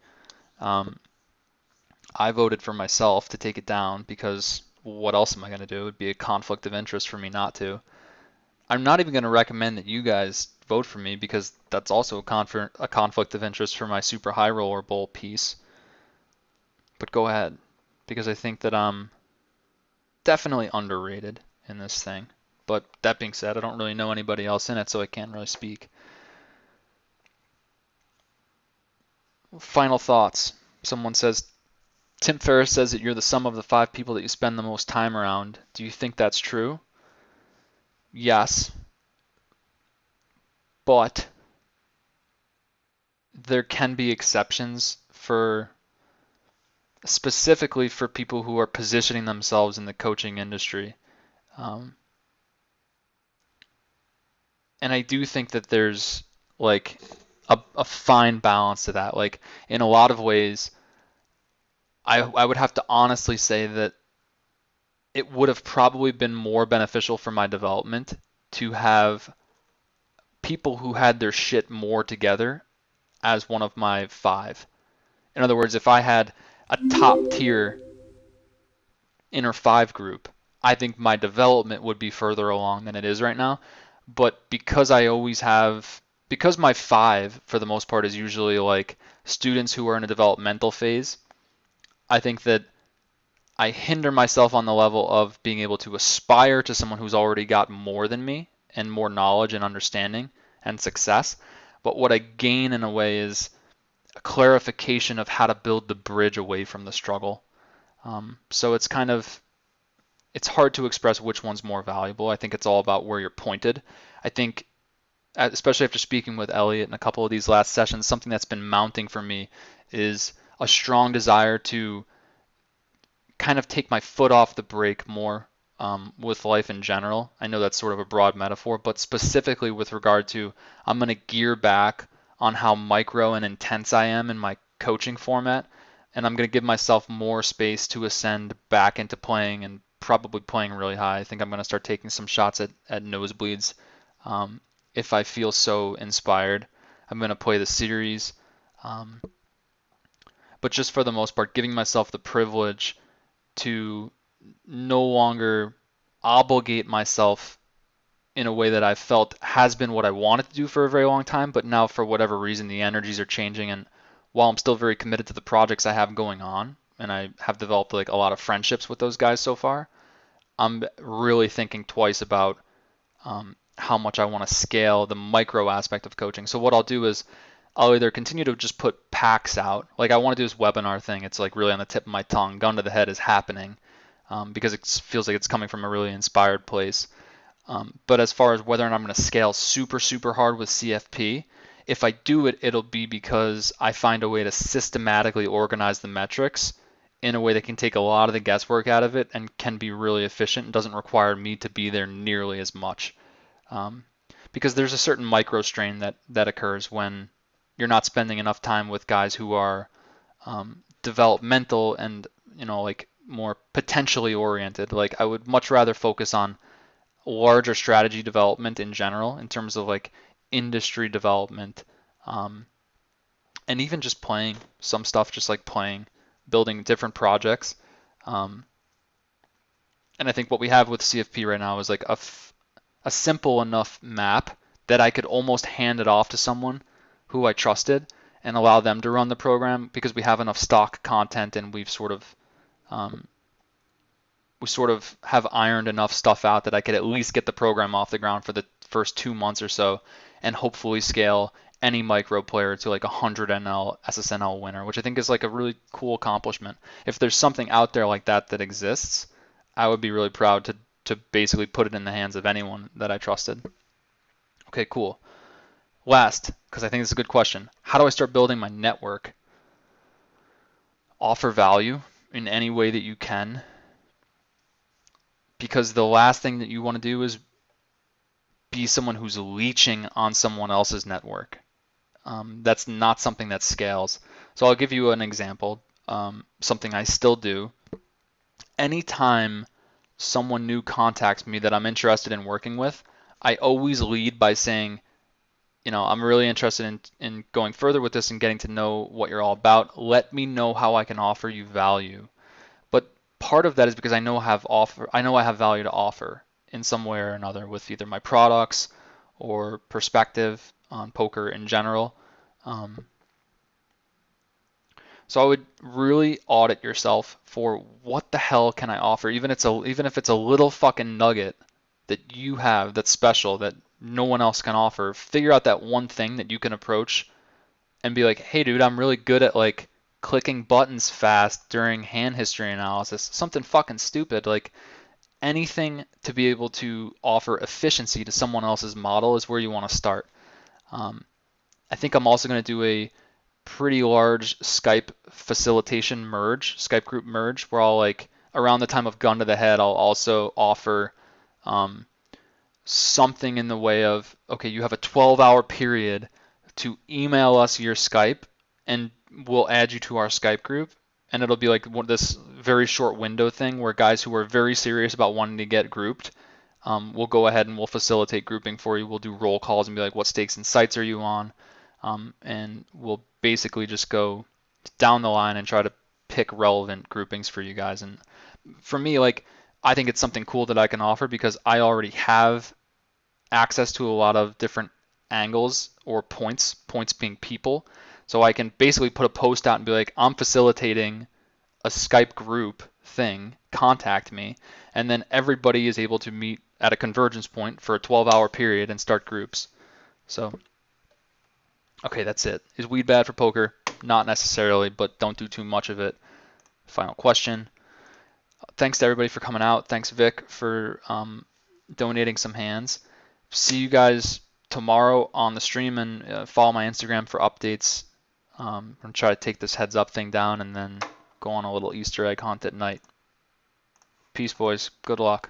Speaker 1: I voted for myself to take it down because what else am I going to do? It would be a conflict of interest for me not to. I'm not even going to recommend that you guys vote for me because that's also a conflict of interest for my super high roller bowl piece. But go ahead because I think that I'm definitely underrated in this thing. But that being said, I don't really know anybody else in it, so I can't really speak. Final thoughts. Someone says, Tim Ferriss says that you're the sum of the 5 people that you spend the most time around. Do you think that's true? Yes, but there can be exceptions for specifically for people who are positioning themselves in the coaching industry. Um, and I do think that there's like a fine balance to that. Like in a lot of ways, I would have to honestly say that it would have probably been more beneficial for my development to have people who had their shit more together as one of my 5. In other words, if I had a top tier inner 5 group, I think my development would be further along than it is right now. But because my 5 for the most part is usually like students who are in a developmental phase, I think that I hinder myself on the level of being able to aspire to someone who's already got more than me and more knowledge and understanding and success. But what I gain in a way is a clarification of how to build the bridge away from the struggle. So it's hard to express which one's more valuable. I think it's all about where you're pointed. I think, especially after speaking with Elliot in a couple of these last sessions, something that's been mounting for me is a strong desire to kind of take my foot off the brake more with life in general. I know that's sort of a broad metaphor, but specifically with regard to I'm going to gear back on how micro and intense I am in my coaching format, and I'm going to give myself more space to ascend back into playing and probably playing really high. I think I'm going to start taking some shots at nosebleeds if I feel so inspired. I'm going to play the series, but just for the most part, giving myself the privilege to no longer obligate myself in a way that I felt has been what I wanted to do for a very long time, but now for whatever reason the energies are changing, and while I'm still very committed to the projects I have going on and I have developed like a lot of friendships with those guys so far, I'm really thinking twice about how much I want to scale the micro aspect of coaching. So what I'll do is I'll either continue to just put packs out. Like I want to do this webinar thing. It's like really on the tip of my tongue. Gun to the head is happening because it feels like it's coming from a really inspired place. But as far as whether or not I'm going to scale super, super hard with CFP, if I do it, it'll be because I find a way to systematically organize the metrics in a way that can take a lot of the guesswork out of it and can be really efficient and doesn't require me to be there nearly as much. Because there's a certain micro strain that occurs when you're not spending enough time with guys who are developmental and like more potentially oriented. Like I would much rather focus on larger strategy development in general in terms of like industry development, and even just playing some stuff, just like playing, building different projects. And I think what we have with CFP right now is like a simple enough map that I could almost hand it off to someone who I trusted and allow them to run the program because we have enough stock content and we sort of have ironed enough stuff out that I could at least get the program off the ground for the first 2 months or so and hopefully scale any micro player to like 100 NL SSNL winner, which I think is like a really cool accomplishment. If there's something out there like that that exists, I would be really proud to basically put it in the hands of anyone that I trusted. Okay, cool. Last, because I think this is a good question, how do I start building my network? Offer value in any way that you can, because the last thing that you want to do is be someone who's leeching on someone else's network. That's not something that scales. So I'll give you an example, something I still do. Anytime someone new contacts me that I'm interested in working with, I always lead by saying, I'm really interested in going further with this and getting to know what you're all about. Let me know how I can offer you value. But part of that is because I know I have value to offer in some way or another with either my products or perspective on poker in general. Um, so I would really audit yourself for what the hell can I offer, even if it's a little fucking nugget that you have that's special that no one else can offer. Figure out that one thing that you can approach and be like, hey dude, I'm really good at like clicking buttons fast during hand history analysis. Something fucking stupid. Like anything to be able to offer efficiency to someone else's model is where you want to start. Um, I think I'm also going to do a pretty large Skype facilitation merge, Skype group merge, where I'll like around the time of gun to the head, I'll also offer um, something in the way of, okay, you have a 12-hour period to email us your Skype, and we'll add you to our Skype group. And it'll be like this very short window thing where guys who are very serious about wanting to get grouped, we'll go ahead and we'll facilitate grouping for you. We'll do roll calls and be like, what stakes and sites are you on? And we'll basically just go down the line and try to pick relevant groupings for you guys. And for me, like, I think it's something cool that I can offer because I already have access to a lot of different angles or points being people. So I can basically put a post out and be like, I'm facilitating a Skype group thing, contact me, and then everybody is able to meet at a convergence point for a 12-hour period and start groups. So, okay, that's it. Is weed bad for poker? Not necessarily, but don't do too much of it. Final question. Thanks to everybody for coming out. Thanks, Vic, for donating some hands. See you guys tomorrow on the stream, and follow my Instagram for updates. I'm going to try to take this heads up thing down and then go on a little Easter egg hunt at night. Peace, boys. Good luck.